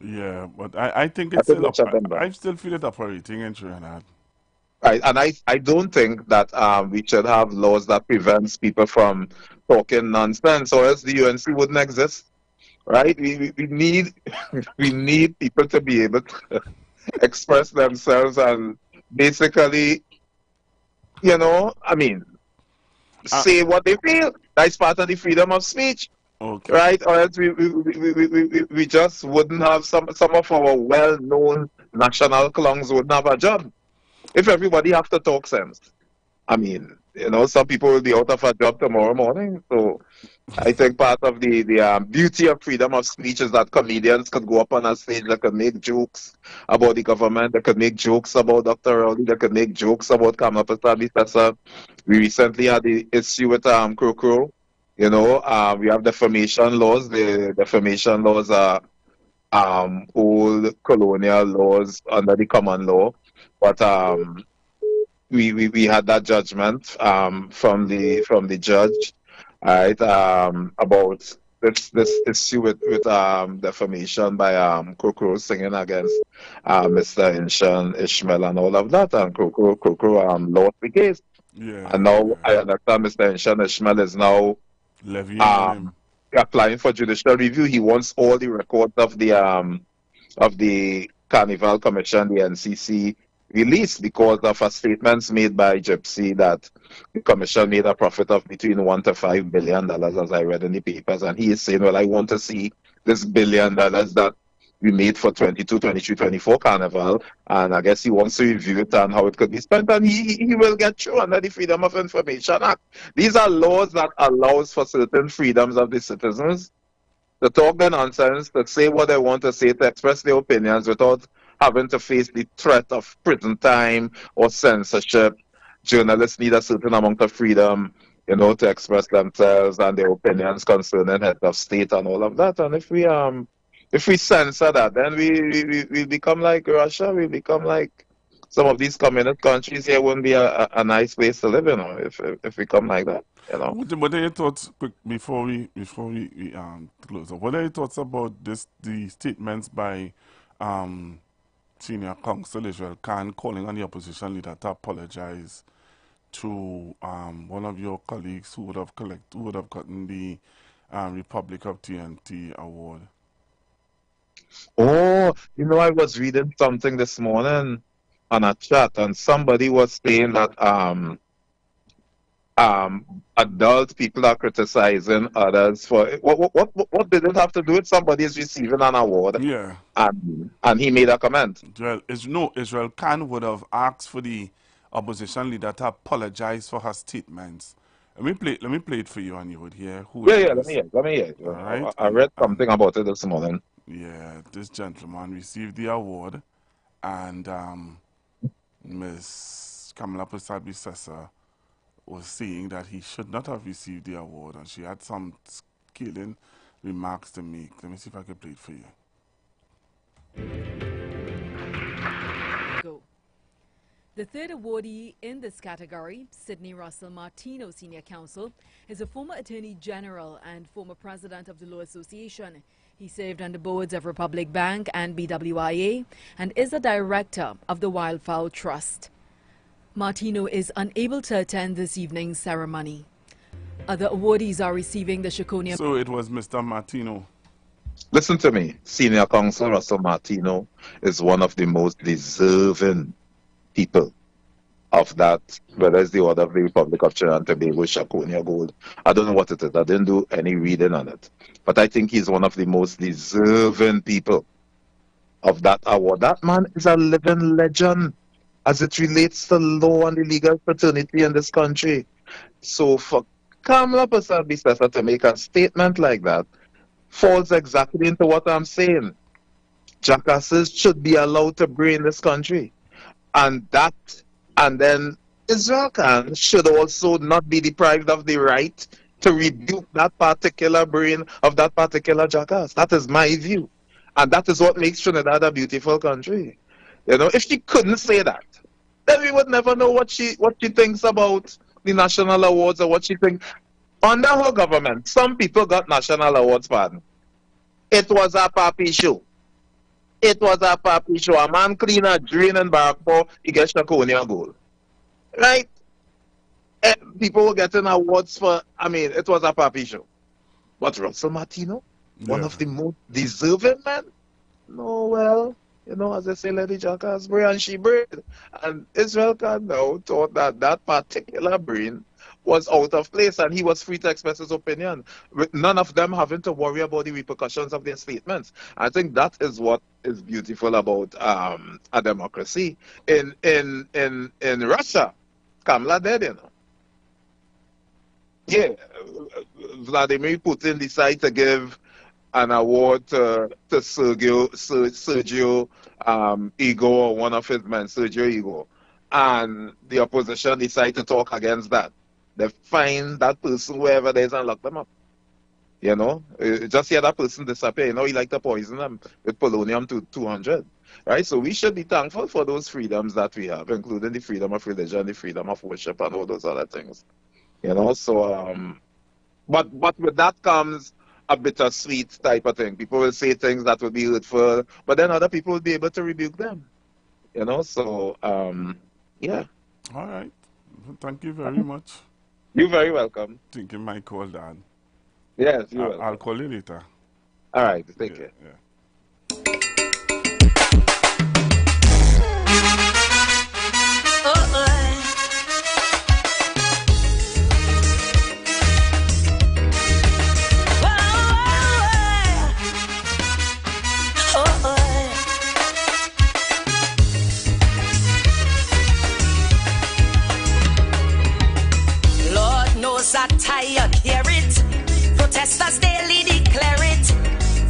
Yeah, but I think it's still I still feel it operating in Trinidad. Right, and I don't think that we should have laws that prevents people from talking nonsense, or else the UNC wouldn't exist. Right? We need we need people to be able to express themselves and basically, I mean, say what they feel. That's part of the freedom of speech. Okay. Right? Or else we just wouldn't have some of our well-known national clowns wouldn't have a job. If everybody have to talk sense. I mean, some people will be out of a job tomorrow morning. So I think part of the beauty of freedom of speech is that comedians could go up on a stage, they could make jokes about the government, they could make jokes about Dr. Rowley, they could make jokes about Kamala Prasad. We recently had the issue with Krokro. We have defamation laws. The defamation laws are old colonial laws under the common law. But we had that judgment from the judge, right, about this issue with defamation by Krokro singing against Mr. Inshan Ishmael and all of that, and Krokro lost the case. Yeah. And now I understand Mr. Inshan Ishmael is now applying for judicial review. He wants all the records of the Carnival Commission, the NCC, released because of a statements made by Gypsy that the commission made a profit of between $1 to $5 billion, as I read in the papers. And he is saying, well, I want to see this $1 billion that we made for 22, 23, 24 Carnival. And I guess he wants to review it and how it could be spent. And he will get through under the Freedom of Information Act. These are laws that allows for certain freedoms of the citizens to talk their nonsense, to say what they want to say, to express their opinions without having to face the threat of prison time or censorship. Journalists need a certain amount of freedom, to express themselves and their opinions concerning heads of state and all of that. And if we censor that, then we become like Russia. We become like some of these communist countries. Here wouldn't be a nice place to live, if we come like that. What are your thoughts, quick, before we close up? What are your thoughts about the statements by Senior Counsel Israel Khan calling on the opposition leader to apologize to one of your colleagues who would have gotten the Republic of TNT award? Oh, I was reading something this morning on a chat, and somebody was saying that adult people are criticizing others for what did it have to do with somebody is receiving an award? Yeah. And he made a comment. Israel Khan would have asked for the opposition leader to apologize for her statements. Let me play it for you, and you would hear who. Let me hear. All right. I read something about it this morning. Yeah, this gentleman received the award, and Miss Kamala Prasad was saying that he should not have received the award, and she had some scathing remarks to make. Let me see if I can play it for you. Go. The third awardee in this category, Sidney Russell Martino, Senior Counsel, is a former Attorney General and former President of the Law Association. He served on the boards of Republic Bank and BWIA and is a director of the Wildfowl Trust. Martino is unable to attend this evening's ceremony. Other awardees are receiving the Shakonia. So it was Mr. Martino. Listen to me. Senior Counsel Russell Martino is one of the most deserving people of that, whether it's the Order of the Republic of Trinidad and Tobago, Shakonia Gold. I don't know what it is. I didn't do any reading on it. But I think he's one of the most deserving people of that award. That man is a living legend as it relates to law and the legal fraternity in this country. So for Kamala Prasad to make a statement like that falls exactly into what I'm saying. Jackasses should be allowed to breed in this country. And then Israel Khan should also not be deprived of the right to rebuke that particular brain of that particular jackass. That is my view. And that is what makes Trinidad a beautiful country. If she couldn't say that, then we would never know what she thinks about the national awards or what she thinks. Under her government, some people got national awards, pardon. It was a papi show. It was a papi show. A man clean a drain in Barakpo, he gets Shakonia goal. Right? People were getting awards for, I mean, it was a papi show. But Russell Martino, one of the most deserving men, no, well, you know, as they say, Lady Jackass brain and she brain. And Israel Khan now thought that that particular brain was out of place and he was free to express his opinion, with none of them having to worry about the repercussions of their statements. I think that is what is beautiful about a democracy. In Russia, Kamala dead, you know. Yeah, Vladimir Putin decided to give an award to Sergio Igor, or one of his men, Sergio Igor. And the opposition decided to talk against that. They find that person wherever there is and lock them up. You know, just hear that person disappear. You know, he like to poison them with polonium-200. Right? So we should be thankful for those freedoms that we have, including the freedom of religion, the freedom of worship, and all those other things. You know, so, but with that comes a bittersweet type of thing. People will say things that will be hurtful, but then other people will be able to rebuke them. You know, so, yeah. All right. Thank you very much. You're very welcome. Taking my call, Dad. Yes, you're welcome. I'll call you later. All right, take care. Yeah. Tired, hear it. Protesters daily declare it.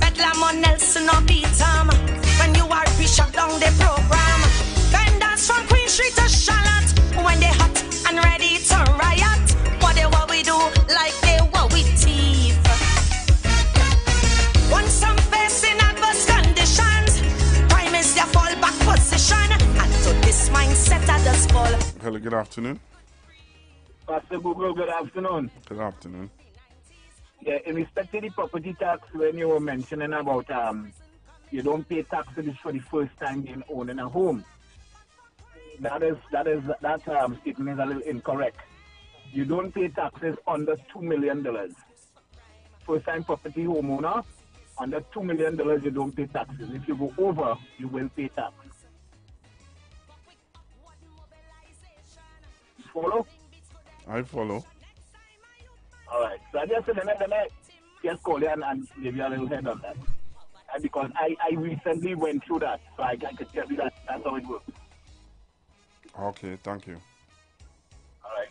Bedlam on Nelson or Beatam. When you are shut down the program. Vendors from Queen Street to Charlotte. When they hot and ready to riot. What we do, like they what we thief. Once some facing adverse conditions, prime is their fallback position. And so this mindset at us fall. Hello, good afternoon. Pastor Google, good afternoon. Good afternoon. Yeah, in respect to the property tax, when you were mentioning about you don't pay taxes for the first time in owning a home, that statement is a little incorrect. You don't pay taxes under $2 million. First time property homeowner, under $2 million you don't pay taxes. If you go over, you will pay tax. Follow? I follow. All right. So I just said, then I just call you and give you a little head on that. Because I recently went through that, so I can tell you that that's how it works. Okay, thank you. All right.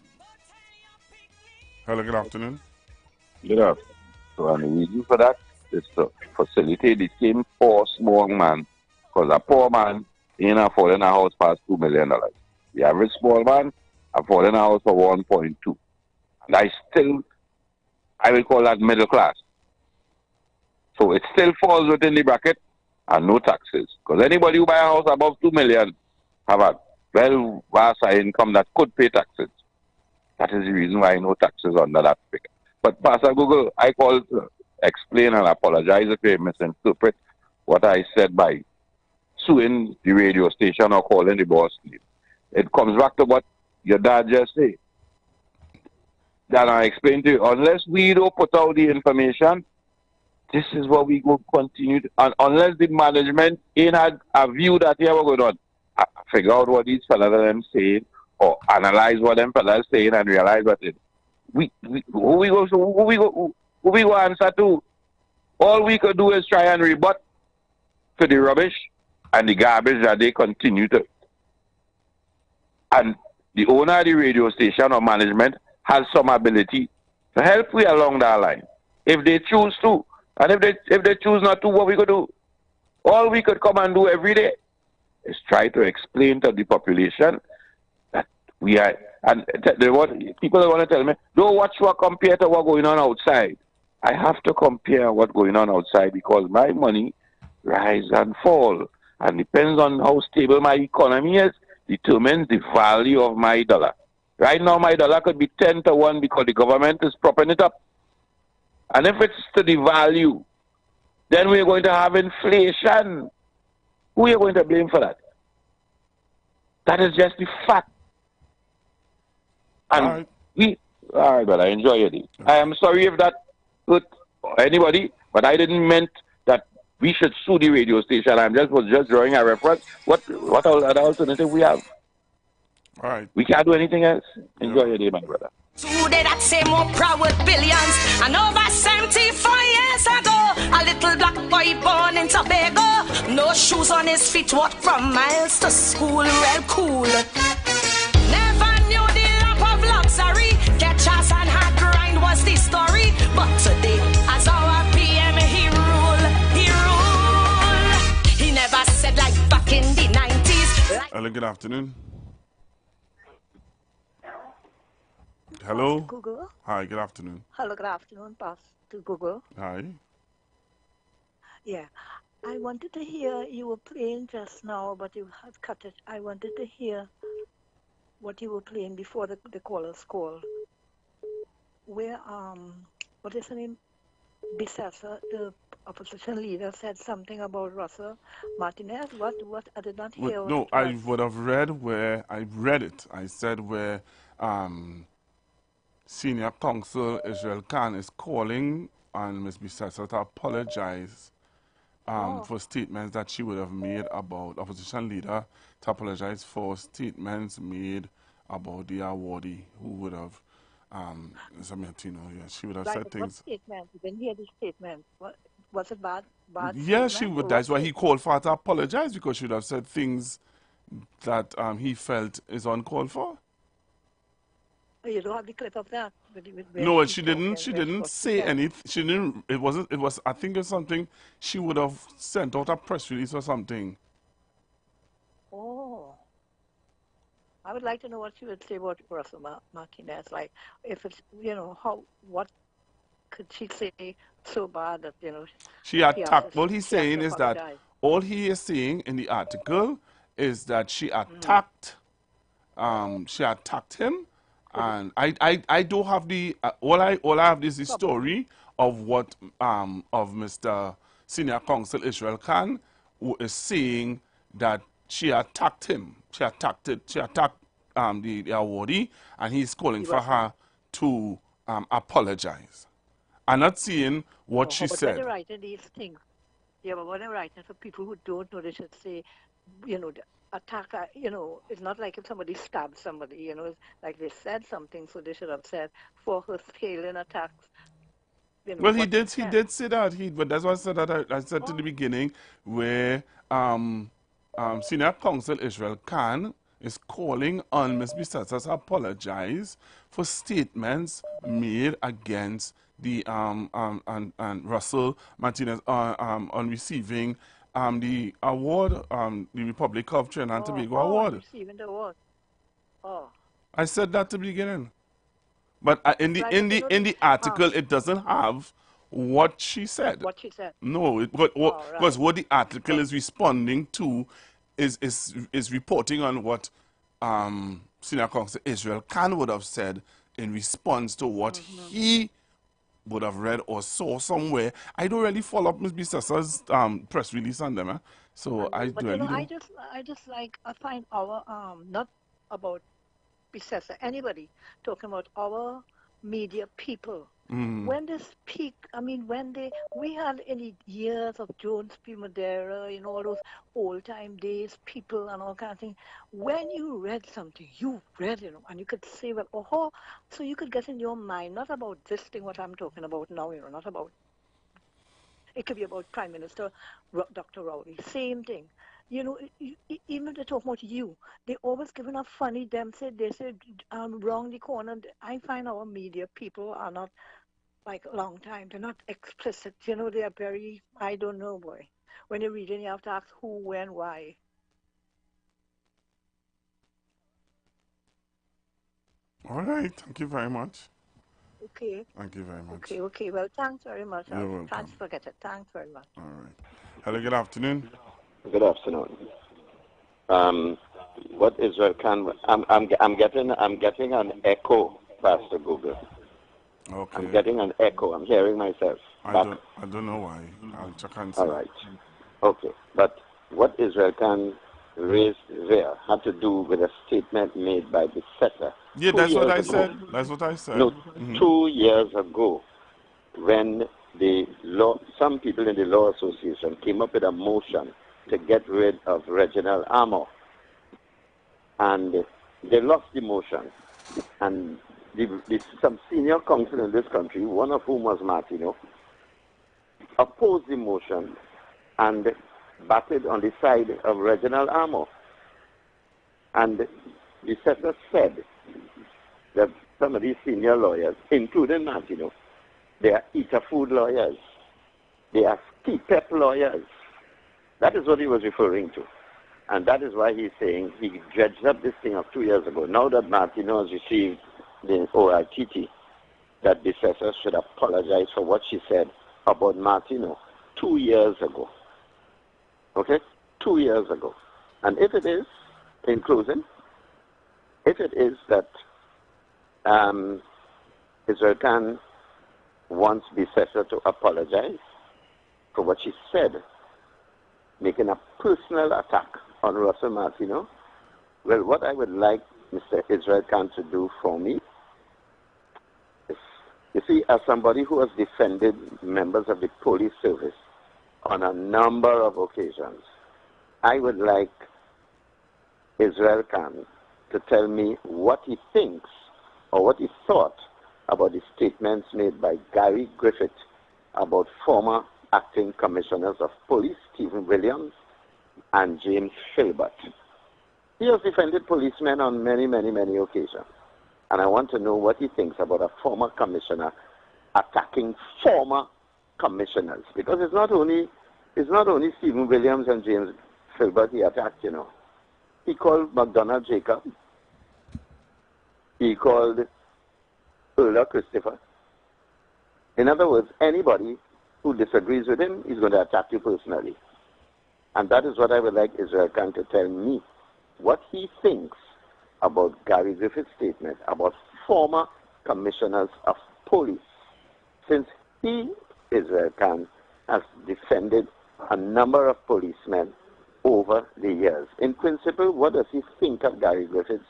Hello, good afternoon. Good afternoon. So, and the reason for that is to facilitate the same poor small man. Because a poor man ain't affording a house past $2 million. The average small man affording a house for 1.2. And I will call that middle class. So it still falls within the bracket and no taxes. Because anybody who buy a house above 2 million have a well vast income that could pay taxes. That is the reason why no taxes under that figure. But Pastor Google, I called to explain and apologize if you misinterpret what I said by suing the radio station or calling the boss name. It comes back to what your dad just said. That I explained to you. Unless we don't put out the information, this is what we go continue to, and unless the management ain't had a view that here we're going on, figure out what these fellas are them saying, or analyze what them fellas saying and realize what it. Who we go answer to? All we could do is try and rebut to the rubbish and the garbage that they continue to. And the owner of the radio station or management has some ability to help we along that line if they choose to. And if they choose not to, what we could do? All we could come and do every day is try to explain to the population that we are. And people want to tell me, don't watch what compare to what going on outside. I have to compare what's going on outside because my money rise and fall. And depends on how stable my economy is, determines the value of my dollar. Right now, my dollar could be 10 to 1 because the government is propping it up. And if it's to the value, then we're going to have inflation. Who are you going to blame for that? That is just the fact. And all right, brother, enjoy your day. I am sorry if that hurt anybody, but I didn't meant that we should sue the radio station. Was just drawing a reference. What other alternative we have? All right. We can't do anything else. Enjoy your day, my brother. Today that same more proud with billions. And over 74 years ago, a little black boy born in Tobago. No shoes on his feet, walked from miles to school, real cool. Never knew the lap of luxury. Get chance and hard grind was the story. But today, as our PM, he rule. He never said like back in the 90s. Hello, good afternoon. Hello. Google. Hi, good afternoon. Hello, good afternoon, Pastor Google. Hi. Yeah, I wanted to hear, you were playing just now, but you had cut it. I wanted to hear what you were playing before the caller's call. Where, what is her name? Bissessa, the opposition leader, said something about Russell Martinez. What? I did not hear. No, I would have read where, I read it. I said where, Senior Counsel Israel Khan is calling on Ms. Bissessa to apologize for statements that she would have made about opposition leader, to apologize for statements made about the awardee who would have, she would have said things. What statement? You didn't hear the statement. Was it bad? Yeah, she would. That's why he called for her to apologize, because she would have said things that he felt is uncalled for. You don't have the clip of that. No, she didn't. She didn't say anything. She didn't. It wasn't. It was. I think it's something she would have sent out a press release or something. Oh, I would like to know what she would say about Russell Martinez. Like, if it's what could she say so bad that she attacked. What he's saying is that all he is saying in the article is that she attacked. She attacked him. And I don't have the all I have is the story of what of Mr. Senior Counsel Israel Khan, who is saying that she attacked him. She attacked the awardee, and he's calling for her to apologize. I'm not seeing what she said. When they're writing these things, but when they're writing for people who don't know, they should say, attack, it's not like if somebody stabbed somebody, it's like they said something, so they should have said for her scaling attacks. Well, he did say that. But that's what I said I said to the beginning, where Senior Counsel Israel Khan is calling on Ms. Bissessa to apologize for statements made against the and Russell Martinez on receiving the award, the Republic of Trinidad and Tobago award. Receiving the award. Oh. I said that to the beginning, but in the article it doesn't have what she said. What she said. No, because what the article is responding to is reporting on what Senior Counsel Israel Khan would have said in response to what he would have read or saw somewhere. I don't really follow up Ms. Bissessa's press release on them, so I find our not about Bissessa, anybody talking about our media people. When they speak, we had in the years of Jones P. Madeira, all those old-time days, people and all kind of things. When you read something, you read it, and you could say, well, so you could get in your mind, not about this thing, what I'm talking about now, not about, it could be about Prime Minister Dr. Rowley, same thing. Even if they talk about you, they always give a funny, they say, wrong the corner. I find our media people are not like a long time. They're not explicit. They are very, I don't know, boy. When you're reading, you have to ask who, when, why. All right. Thank you very much. Okay. Thank you very much. Okay. Well, thanks very much. You're welcome. Can't forget it. Thanks very much. All right. Hello, good afternoon. Good afternoon. What Israel Khan? I'm getting an echo, Pastor Google. Okay. I'm getting an echo. I'm hearing myself. I don't know why. I'll check and see. All right. Okay. But what Israel Khan raised there had to do with a statement made by the setter. Yeah, that's what I said. That's what I said. No, 2 years ago, when some people in the Law Association came up with a motion to get rid of Reginald Armour. And they lost the motion. And some senior counsel in this country, one of whom was Martino, opposed the motion and batted on the side of Reginald Armour. And the setter said that some of these senior lawyers, including Martino, they are eater food lawyers. They are ski-pep lawyers. That is what he was referring to. And that is why he's saying he dredged up this thing of 2 years ago. Now that Martino has received the OITT, that the assessor should apologize for what she said about Martino 2 years ago. Okay? 2 years ago. And if it is, in closing, if it is that Israel Khan wants the assessor to apologize for what she said, making a personal attack on Russell Martino, well, what I would like Mr. Israel Khan to do for me is, you see, as somebody who has defended members of the police service on a number of occasions, I would like Israel Khan to tell me what he thinks or what he thought about the statements made by Gary Griffith about former acting commissioners of police, Stephen Williams and James Filbert. He has defended policemen on many, many, many occasions. And I want to know what he thinks about a former commissioner attacking former commissioners. Because it's not only Stephen Williams and James Filbert he attacked, you know. He called McDonald Jacob. He called Earl Christopher. In other words, anybody who disagrees with him is going to attack you personally. And that is what I would like Israel Khan to tell me, what he thinks about Gary Griffith's statement about former commissioners of police, since he, Israel Khan, has defended a number of policemen over the years. In principle, what does he think of Gary Griffith's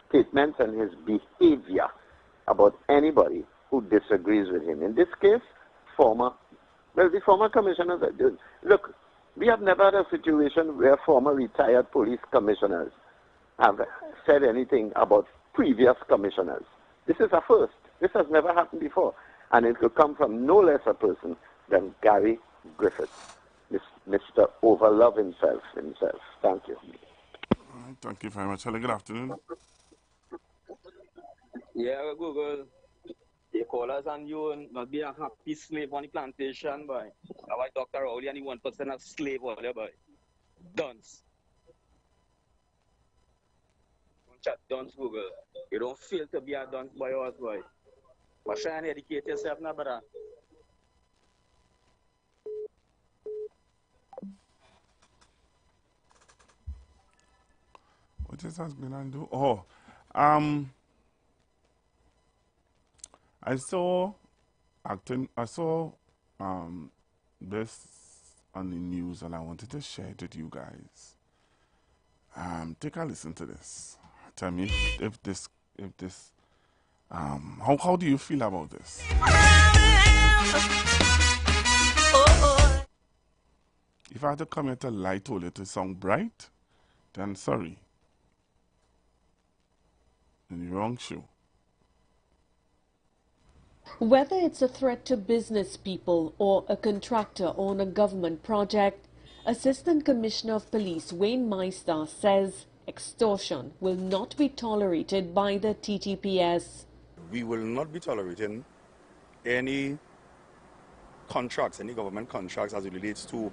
statements and his behavior about anybody who disagrees with him? In this case, the former commissioners, look, we have never had a situation where former retired police commissioners have said anything about previous commissioners. This is a first. This has never happened before. And it could come from no less a person than Gary Griffith, Mr. Overlove himself. Thank you. All right, thank you very much. Hello, good afternoon. Yeah, Google. They call us and you not be a happy slave on the plantation, boy. Our Dr. Rowley and the 1% of slave over there, boy. Dunce. Don't chat dunce, Google. You don't feel to be a dunce boy or boy. But try and educate yourself now, brother. What this has been on do? Oh, I saw this on the news and I wanted to share it with you guys. Take a listen to this. Tell me if this how do you feel about this? If I had to come here to lie to it to sound bright, then sorry. In the wrong show. Whether it's a threat to business people or a contractor on a government project, Assistant Commissioner of Police Wayne Meister says extortion will not be tolerated by the TTPS. We will not be tolerating any contracts, any government contracts as it relates to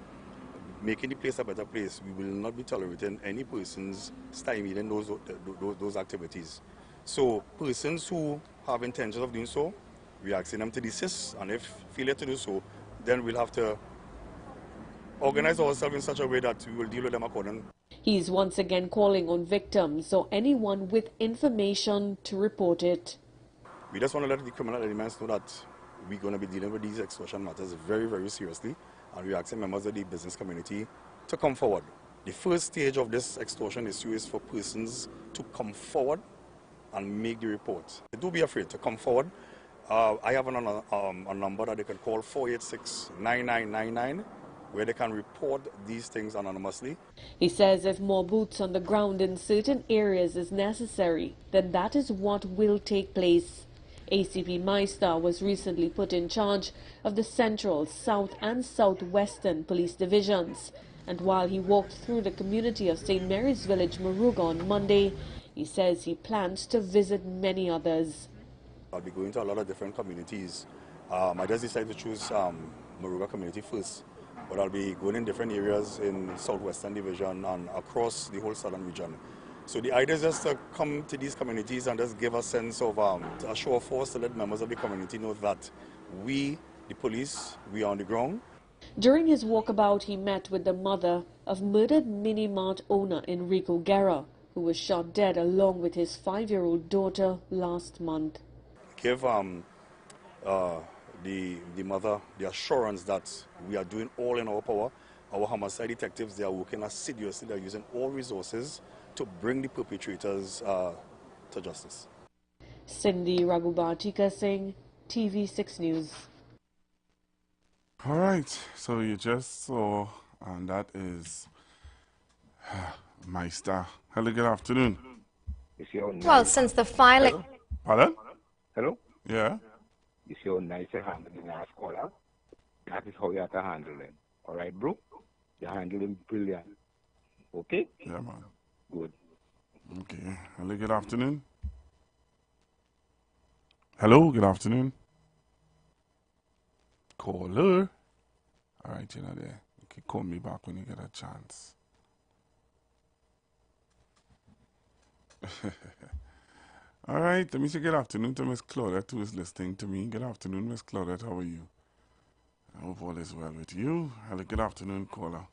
making the place a better place. We will not be tolerating any persons stymieing those activities. So persons who have intentions of doing so, we are asking them to desist, and if failure to do so, then we'll have to organize ourselves in such a way that we will deal with them accordingly. He's once again calling on victims or anyone with information to report it. We just want to let the criminal elements know that we're going to be dealing with these extortion matters very, very seriously, and we're asking members of the business community to come forward The first stage of this extortion issue is for persons to come forward and make the report. Do be afraid to come forward. I have a number that they can call 486-9999 where they can report these things anonymously. He says if more boots on the ground in certain areas is necessary, then that is what will take place. ACP Meister was recently put in charge of the Central, South and Southwestern police divisions. And while he walked through the community of St. Mary's Village, Moruga on Monday, he says he plans to visit many others. I'll be going to a lot of different communities. I just decided to choose Moruga community first, but I'll be going in different areas in Southwestern Division and across the whole Southern region. So the idea is just to come to these communities and just give a sense of a show of force to let members of the community know that we, the police, we are on the ground. During his walkabout, he met with the mother of murdered mini-mart owner Enrico Guerra, who was shot dead along with his 5-year-old daughter last month. Give the mother the assurance that we are doing all in our power. Our homicide detectives, they are working assiduously, they are using all resources to bring the perpetrators to justice. Cindy Raghubatika Singh, TV6 News. All right, so you just saw, and that is Meister. Hello, good afternoon. Well, since the filing... Pardon? Hello? Yeah? You see how nice you handle the last caller? That is how you have to handle him. All right, bro? You handle him brilliant. Okay? Yeah, man. Good. Okay. Hello, good afternoon. Hello, good afternoon. Caller. All right, you're not there. You can call me back when you get a chance. All right, let me say good afternoon to Miss Claudette, who is listening to me. Good afternoon, Miss Claudette. How are you? I hope all is well with you. Hello, good afternoon, caller.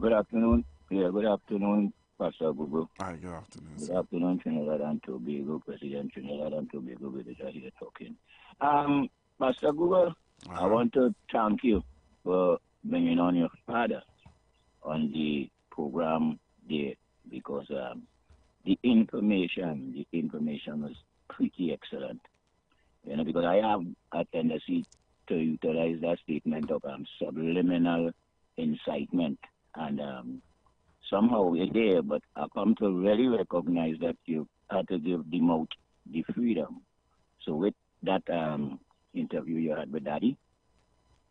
Good afternoon. Yeah, good afternoon, Pastor Google. Hi, good afternoon. Good afternoon, Trinidad and Tobago, President Trinidad and Tobago, Villager here talking. Pastor Google, I want to thank you for bringing on your father on the program there because the information was pretty excellent. You know, because I have a tendency to utilize that statement of subliminal incitement, and somehow we're there, but I come to really recognize that you had to give the mouth the freedom. So with that interview you had with Daddy,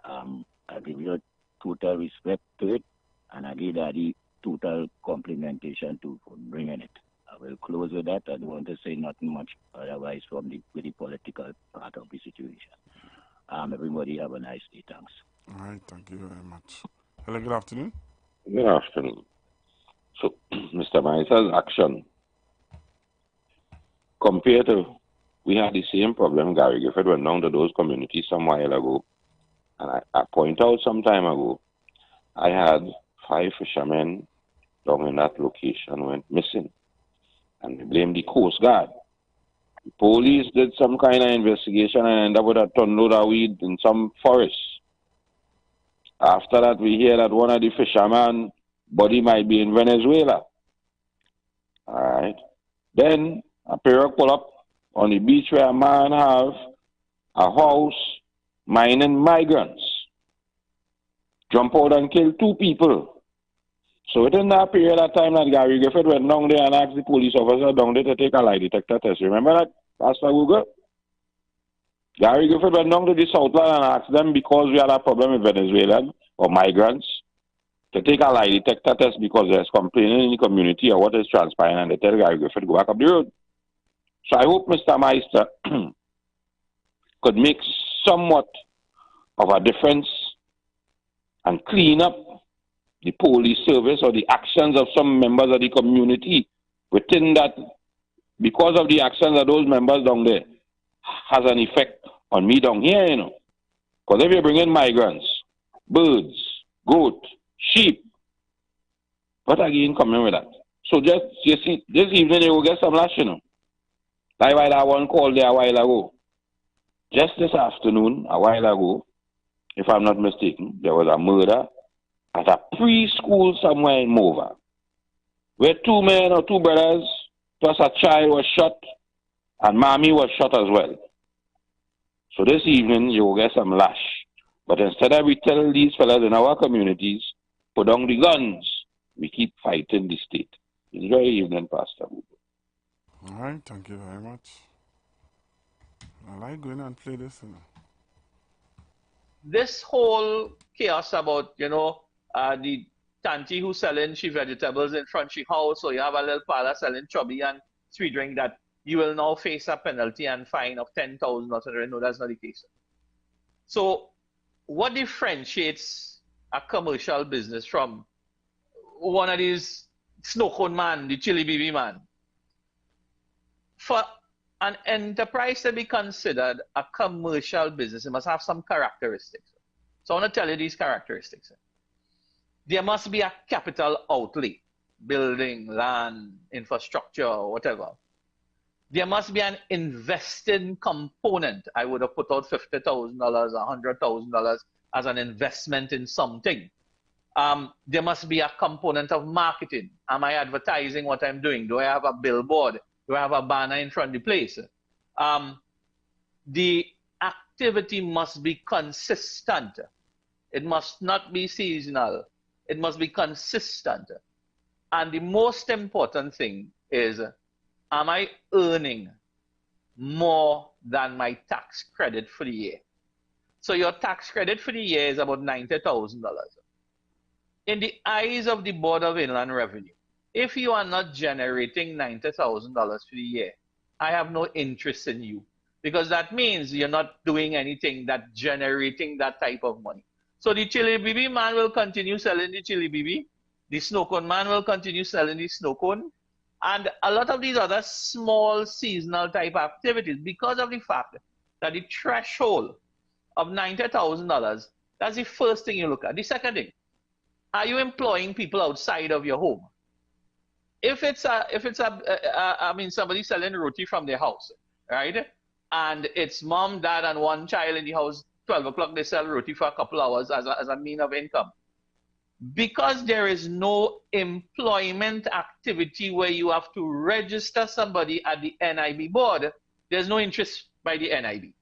I give you total respect to it, and I give Daddy total complimentation to for bringing it. I will close with that. I don't want to say nothing much otherwise with the political part of the situation. Everybody have a nice day. Thanks. All right, thank you very much. Hello, good afternoon. Good afternoon. So, Mr. Meister's action, compared to, we had the same problem, Gary Griffith went down to those communities some while ago, and I point out some time ago, I had 5 fishermen down in that location went missing, and they blamed the Coast Guard. The police did some kind of investigation and ended up with a ton-load of weed in some forest. After that, we hear that one of the fishermen body might be in Venezuela. All right. Then a pirogue pull up on the beach where a man have a house mining migrants. Jump out and kill 2 people. So within that period of time that Gary Griffith went down there and asked the police officer down there to take a lie detector test. Remember that, Pastor Google? Gary Griffith went down to the Southland and asked them, because we had a problem with Venezuelans or migrants, to take a lie detector test because there's complaining in the community or what is transpiring, and they tell Gary Griffith to go back up the road. So I hope Mr. Meister could make somewhat of a difference and clean up the police service or the actions of some members of the community within that, because of the actions of those members down there, has an effect on me down here, you know. Because if you bring in migrants, birds, goat, sheep, what again coming with that? So just, you see, this evening you will get some lash, you know. Like why that one called there a while ago. Just this afternoon, a while ago, if I'm not mistaken, there was a murder at a preschool somewhere in Mova, where 2 men or 2 brothers plus a child was shot, and mommy was shot as well. So this evening, you will get some lash. But instead of we tell these fellas in our communities, put down the guns, we keep fighting the state. Enjoy the evening, Pastor. All right, thank you very much. I like going and play this. This whole chaos about, the tanty who's selling she vegetables in front of she house, so you have a little parlor selling chubby and sweet drink, that you will now face a penalty and fine of 10,000 or something. No, that's not the case. So what differentiates a commercial business from one of these snow cone man, the chili BB man? For an enterprise to be considered a commercial business, it must have some characteristics. So I want to tell you these characteristics. There must be a capital outlay, building, land, infrastructure, whatever. There must be an investing component. I would have put out $50,000, $100,000 as an investment in something. There must be a component of marketing. Am I advertising what I'm doing? Do I have a billboard? Do I have a banner in front of the place? The activity must be consistent. It must not be seasonal. It must be consistent. And the most important thing is, am I earning more than my tax credit for the year? So your tax credit for the year is about $90,000. In the eyes of the Board of Inland Revenue, if you are not generating $90,000 for the year, I have no interest in you, because that means you're not doing anything that generating that type of money. So the chili BB man will continue selling the chili BB. The snow cone man will continue selling the snow cone. And a lot of these other small seasonal type activities, because of the fact that the threshold of $90,000, that's the first thing you look at. The second thing, are you employing people outside of your home? If it's somebody selling roti from their house, right? And it's mom, dad, and one child in the house. 12 o'clock they sell roti for a couple hours as a mean of income. Because there is no employment activity where you have to register somebody at the NIB board, there's no interest by the NIB.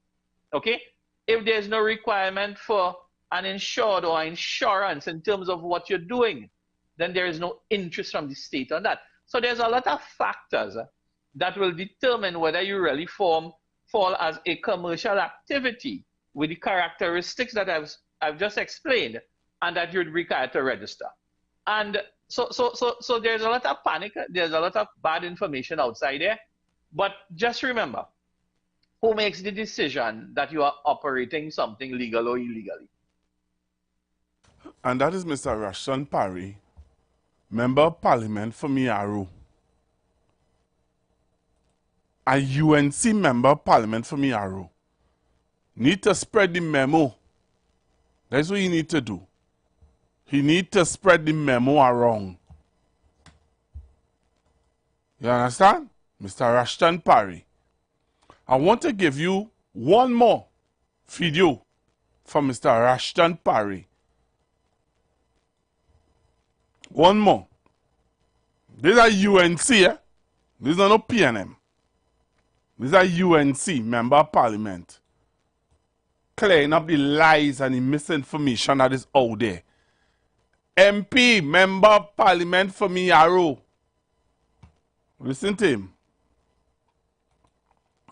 Okay? If there's no requirement for an insured or insurance in terms of what you're doing, then there is no interest from the state on that. So there's a lot of factors that will determine whether you really fall as a commercial activity with the characteristics that I've just explained, and that you'd require to register. And so there's a lot of panic, there's a lot of bad information outside there, but just remember, who makes the decision that you are operating something legal or illegally? And that is Mr. Rushton Parry, Member of Parliament for Miaru. A UNC Member of Parliament for Miaru. Need to spread the memo. That's what you need to do. He need to spread the memo around. You understand? Mr. Rushton Parry. I want to give you one more video from Mr. Rushton Parry. One more. These are UNC, eh? These are no PNM. These are UNC, Member of Parliament. Clearing up the lies and the misinformation that is out there. MP, Member of Parliament for Miaru. Listen to him.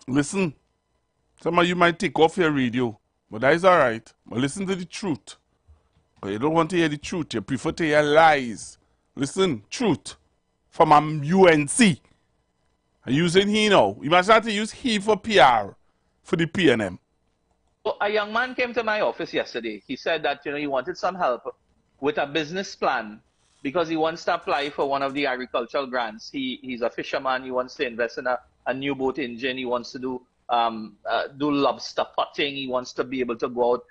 Listen. Some of you might take off your radio, but that is alright. But listen to the truth. But you don't want to hear the truth. You prefer to hear lies. Listen, truth from a UNC. I'm using he now. You must have to use he for PR for the PNM. So a young man came to my office yesterday. He said that he wanted some help with a business plan because he wants to apply for one of the agricultural grants. He's a fisherman. He wants to invest in a new boat engine. He wants to do lobster potting. He wants to be able to go out,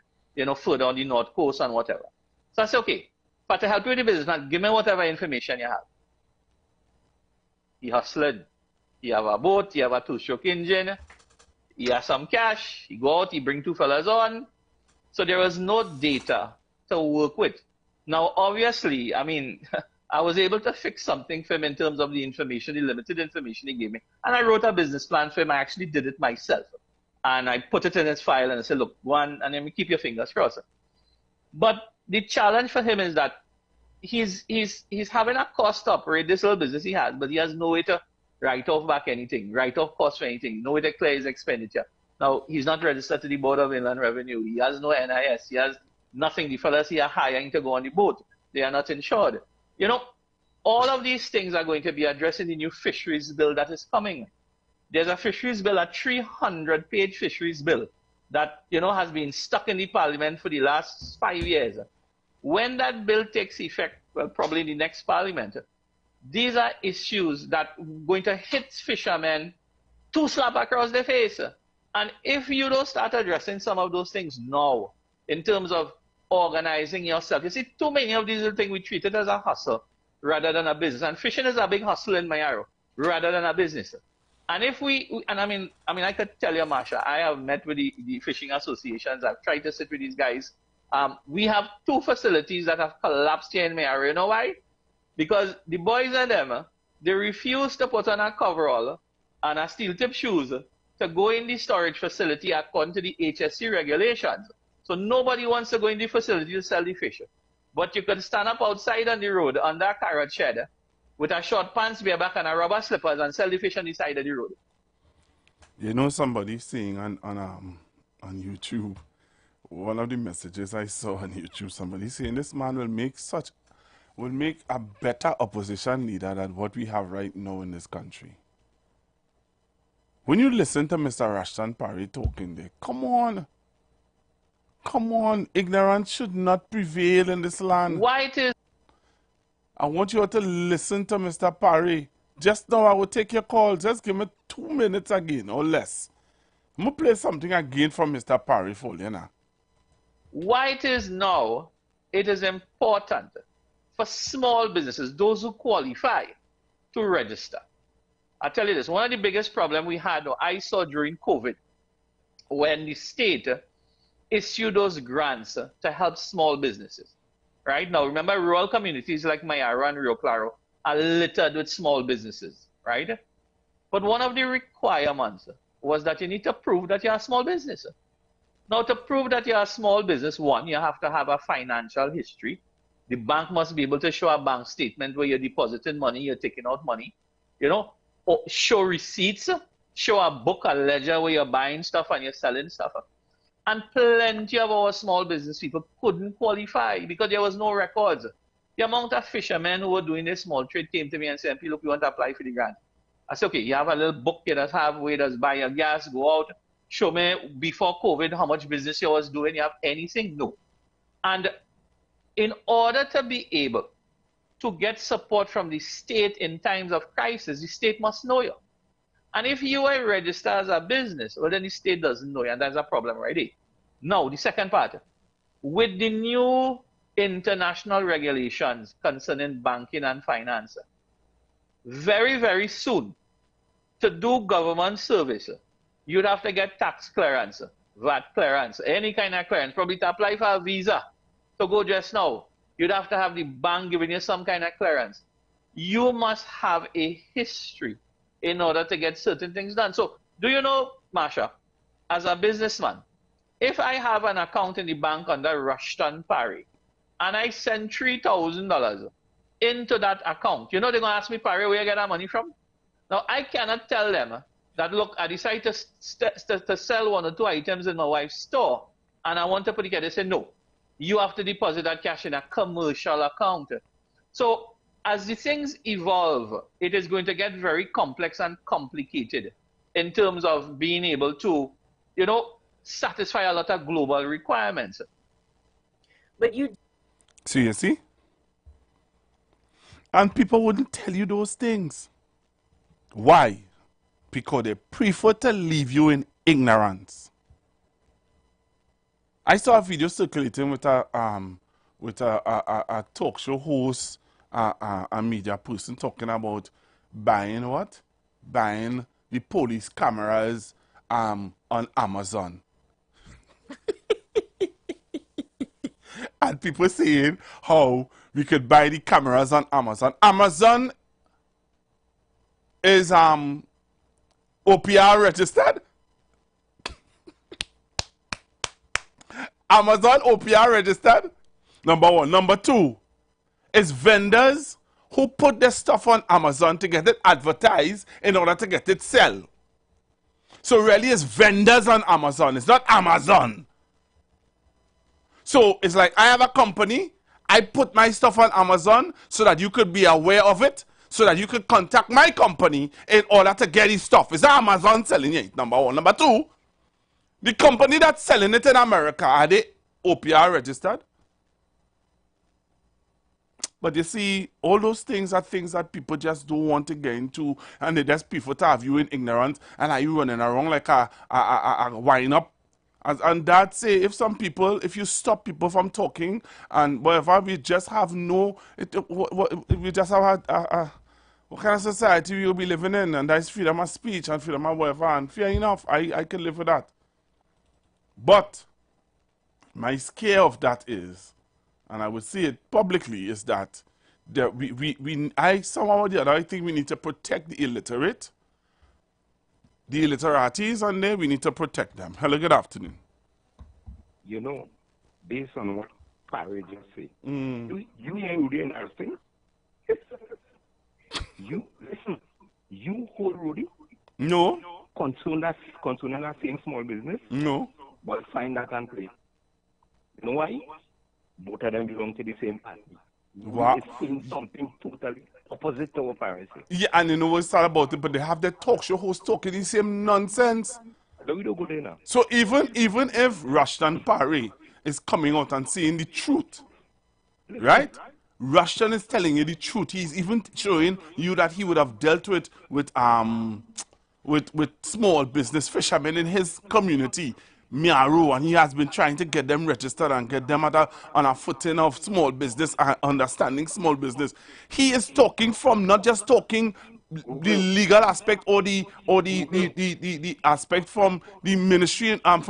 further on the north coast and whatever. So I said, okay, but to help you with the business plan, give me whatever information you have. He hustled. He have a boat. He have a two-stroke engine. He has some cash. He go out. He bring two fellas on. So there was no data to work with. Now, obviously, I mean, I was able to fix something for him in terms of the information, the limited information he gave me. And I wrote a business plan for him. I actually did it myself. And I put it in his file and I said, look, one, and then keep your fingers crossed. But the challenge for him is that he's having a cost to operate this little business he has, but he has no way to write off back anything, write off costs for anything, no way to clear his expenditure. Now, he's not registered to the Board of Inland Revenue. He has no NIS. He has nothing. The fellas he are hiring to go on the boat, they are not insured. You know, all of these things are going to be addressed in the new fisheries bill that is coming. There's a fisheries bill, a 300-page fisheries bill that, you know, has been stuck in the parliament for the last 5 years. When that bill takes effect, well, probably in the next parliament, these are issues that are going to hit fishermen two slap across the face. And if you don't start addressing some of those things now, in terms of organizing yourself, you see, too many of these little things we treat it as a hustle rather than a business. And fishing is a big hustle in my arrow rather than a business. And if I could tell you, Marsha, I have met with the fishing associations. I've tried to sit with these guys. We have 2 facilities that have collapsed here in my area. You know why? Because the boys and them, they refuse to put on a coverall and a steel tip shoes to go in the storage facility according to the HSC regulations. So nobody wants to go in the facility to sell the fish. But you could stand up outside on the road under a carrot shed with a short pants, bareback, and a rubber slippers and sell the fish on the side of the road. You know, somebody saying on YouTube, one of the messages I saw on YouTube, somebody saying this man will make a better opposition leader than what we have right now in this country. When you listen to Mr. Rashton Parry talking there, come on, ignorance should not prevail in this land. Why it is? I want you all to listen to Mr. Parry. Just now I will take your call. Just give me 2 minutes again or less. I'm going to play something again from Mr. Parry for you now. Why it is now, it is important for small businesses, those who qualify, to register. I tell you this, one of the biggest problems we had, or I saw during COVID, when the state issued those grants to help small businesses. Right now, remember, rural communities like Mayara and Rio Claro are littered with small businesses, right? But one of the requirements was that you need to prove that you're a small business. Now, to prove that you're a small business, one, you have to have a financial history. The bank must be able to show a bank statement where you're depositing money, you're taking out money, you know, or show receipts, show a book, a ledger where you're buying stuff and you're selling stuff. And plenty of our small business people couldn't qualify because there was no records. The amount of fishermen who were doing this small trade came to me and said, look, you want to apply for the grant? I said, okay, you have a little book you just have where you just buy your gas, go out, show me before COVID how much business you was doing. You have anything? No. And in order to be able to get support from the state in times of crisis, the state must know you. And if you are registered as a business, well, then the state doesn't know you, and that's a problem right there. Now, the second part, with the new international regulations concerning banking and finance, very, very soon, to do government service, you'd have to get tax clearance, VAT clearance, any kind of clearance, probably to apply for a visa to go just now. You'd have to have the bank giving you some kind of clearance. You must have a history in order to get certain things done. So, do you know, Marsha, as a businessman, if I have an account in the bank under Rashton Parry, and I send $3,000 into that account, you know they're going to ask me, Parry, where you get that money from? Now, I cannot tell them that, look, I decided to sell 1 or 2 items in my wife's store, and I want to put it here. They say, no, you have to deposit that cash in a commercial account. So, as the things evolve, it is going to get very complex and complicated in terms of being able to, you know, satisfy a lot of global requirements. But you... So you see? And people wouldn't tell you those things. Why? Because they prefer to leave you in ignorance. I saw a video circulating with a talk show host, a media person talking about buying what? Buying the police cameras on Amazon. and people saying how we could buy the cameras on Amazon. Amazon is OPR registered. Amazon OPR registered. Number one. Number two is vendors who put their stuff on Amazon to get it advertised in order to get it sell. So really it's vendors on Amazon. It's not Amazon. So it's like I have a company. I put my stuff on Amazon so that you could be aware of it, so that you could contact my company in order to get his stuff. Is Amazon selling it? Number one. Number two, the company that's selling it in America, are they OPR registered? But you see, all those things are things that people just don't want to get into, and they just prefer to have you in ignorance, and are you running around like a wind up. And that say, if you stop people from talking, and whatever, we just have we just have what kind of society we'll be living in, and that's freedom of speech and freedom of whatever, and fair enough, I can live with that. But my scare of that is, and I would say it publicly, is that somehow or the other, I think we need to protect the illiterate. The illiterates on there, we need to protect them. Hello, good afternoon. You know, based on what Parry just said, you ain't Rudy and everything. You hold Rudy? No. Concerning that same small business? No. But find that and play. You know why? Both of them belong to the same party. Wow. It's saying something totally opposite to what Parry said. Yeah, and you know what's sad about it, but they have the talk show host talking the same nonsense. We don't go there now. So even if Rushton Parry is coming out and saying the truth, right? Rushton is telling you the truth. He's even showing you that he would have dealt with small business fishermen in his community, Miaru, and he has been trying to get them registered and get them on a footing of small business and understanding small business. He is talking from not just talking the legal aspect or the aspect from the ministry from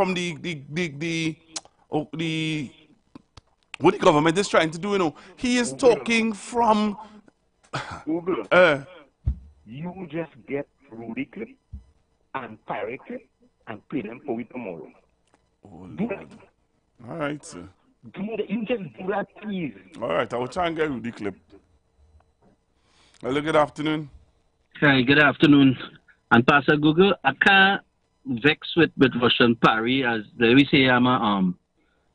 what the government is trying to do. You know, he is talking from Google. You just get Rudy clip and Parry clip and play them for you tomorrow. Do that. All right, sir. You just do that, please. All right, I will try and get Rudy clip. Hello, good afternoon. Hi, good afternoon. And Pastor Google, I can't vex with Russian Parry, as they say I'm a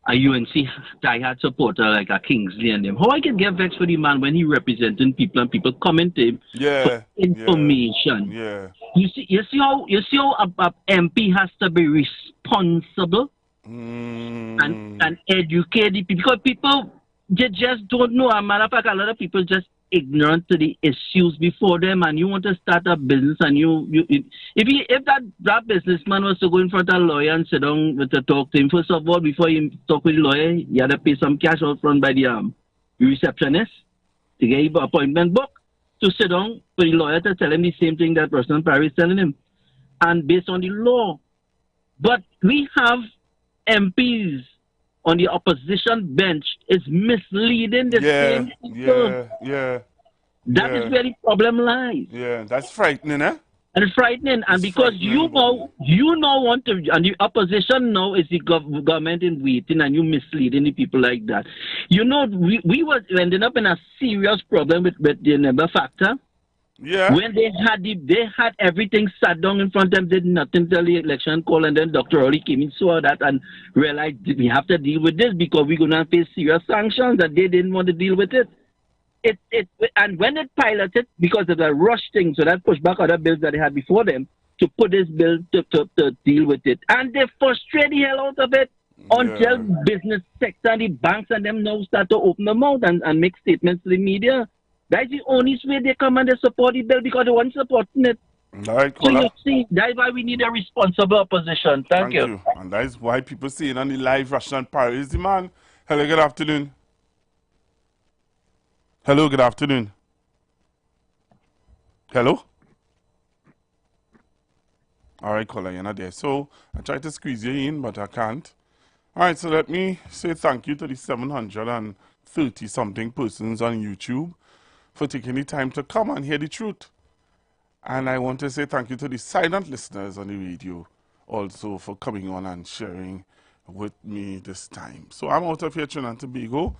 UNC diehard supporter like a Kingsley and them. How I can get vexed with the man when he representing people and people comment to him for information? Yeah. You see how a MP has to be responsible and educate the people, because people just don't know. As a matter of fact, a lot of people just ignorant to the issues before them, and you want to start a business, and if that businessman was to go in front of a lawyer and sit down with to talk to him, first of all, before you talk with the lawyer, you had to pay some cash out front by the receptionist to get his appointment book to sit down for the lawyer to tell him the same thing that person Parry is telling him, and based on the law. But we have MPs on the opposition bench is misleading the same people. That is where the problem lies. Yeah, that's frightening, eh? And it's frightening, and because you know want to, and the opposition now is the government in waiting, and you misleading the people like that. You know, we was ending up in a serious problem with the number factor. Yeah. When they had everything sat down in front of them, did nothing till the election call, and then Dr. Oli came in, saw that, and realized we have to deal with this because we're gonna face serious sanctions, and they didn't want to deal with it. And when it piloted, because of the rush thing, so that pushed back other bills that they had before them to put this bill to deal with it, and they frustrated the hell out of it until business sector, the banks, and them now start to open their mouth and make statements to the media. That's the only way they come and they support the bill, because they weren't supporting it. Right, so you see, that's why we need a responsible opposition. Thank you. And that is why people saying on the live Russian Parry is the man. Hello, good afternoon. Hello, good afternoon. Hello? All right, caller, you're not there. So I tried to squeeze you in, but I can't. All right, so let me say thank you to the 730-something persons on YouTube for taking the time to come and hear the truth. And I want to say thank you to the silent listeners on the radio also for coming on and sharing with me this time. So I'm out of here, Trinidad and Tobago.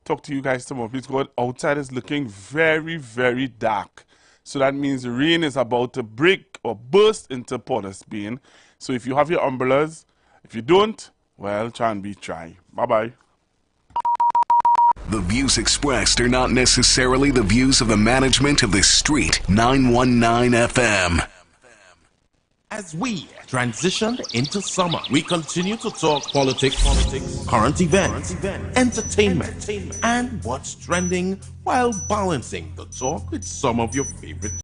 Talk to you guys tomorrow. Please God, outside is looking very, very dark. So that means the rain is about to break or burst into Port of Spain. So if you have your umbrellas, if you don't, well, try and be dry. Bye-bye. The views expressed are not necessarily the views of the management of the Street 919 FM. As we transition into summer, we continue to talk politics, current events, entertainment, and what's trending while balancing the talk with some of your favorite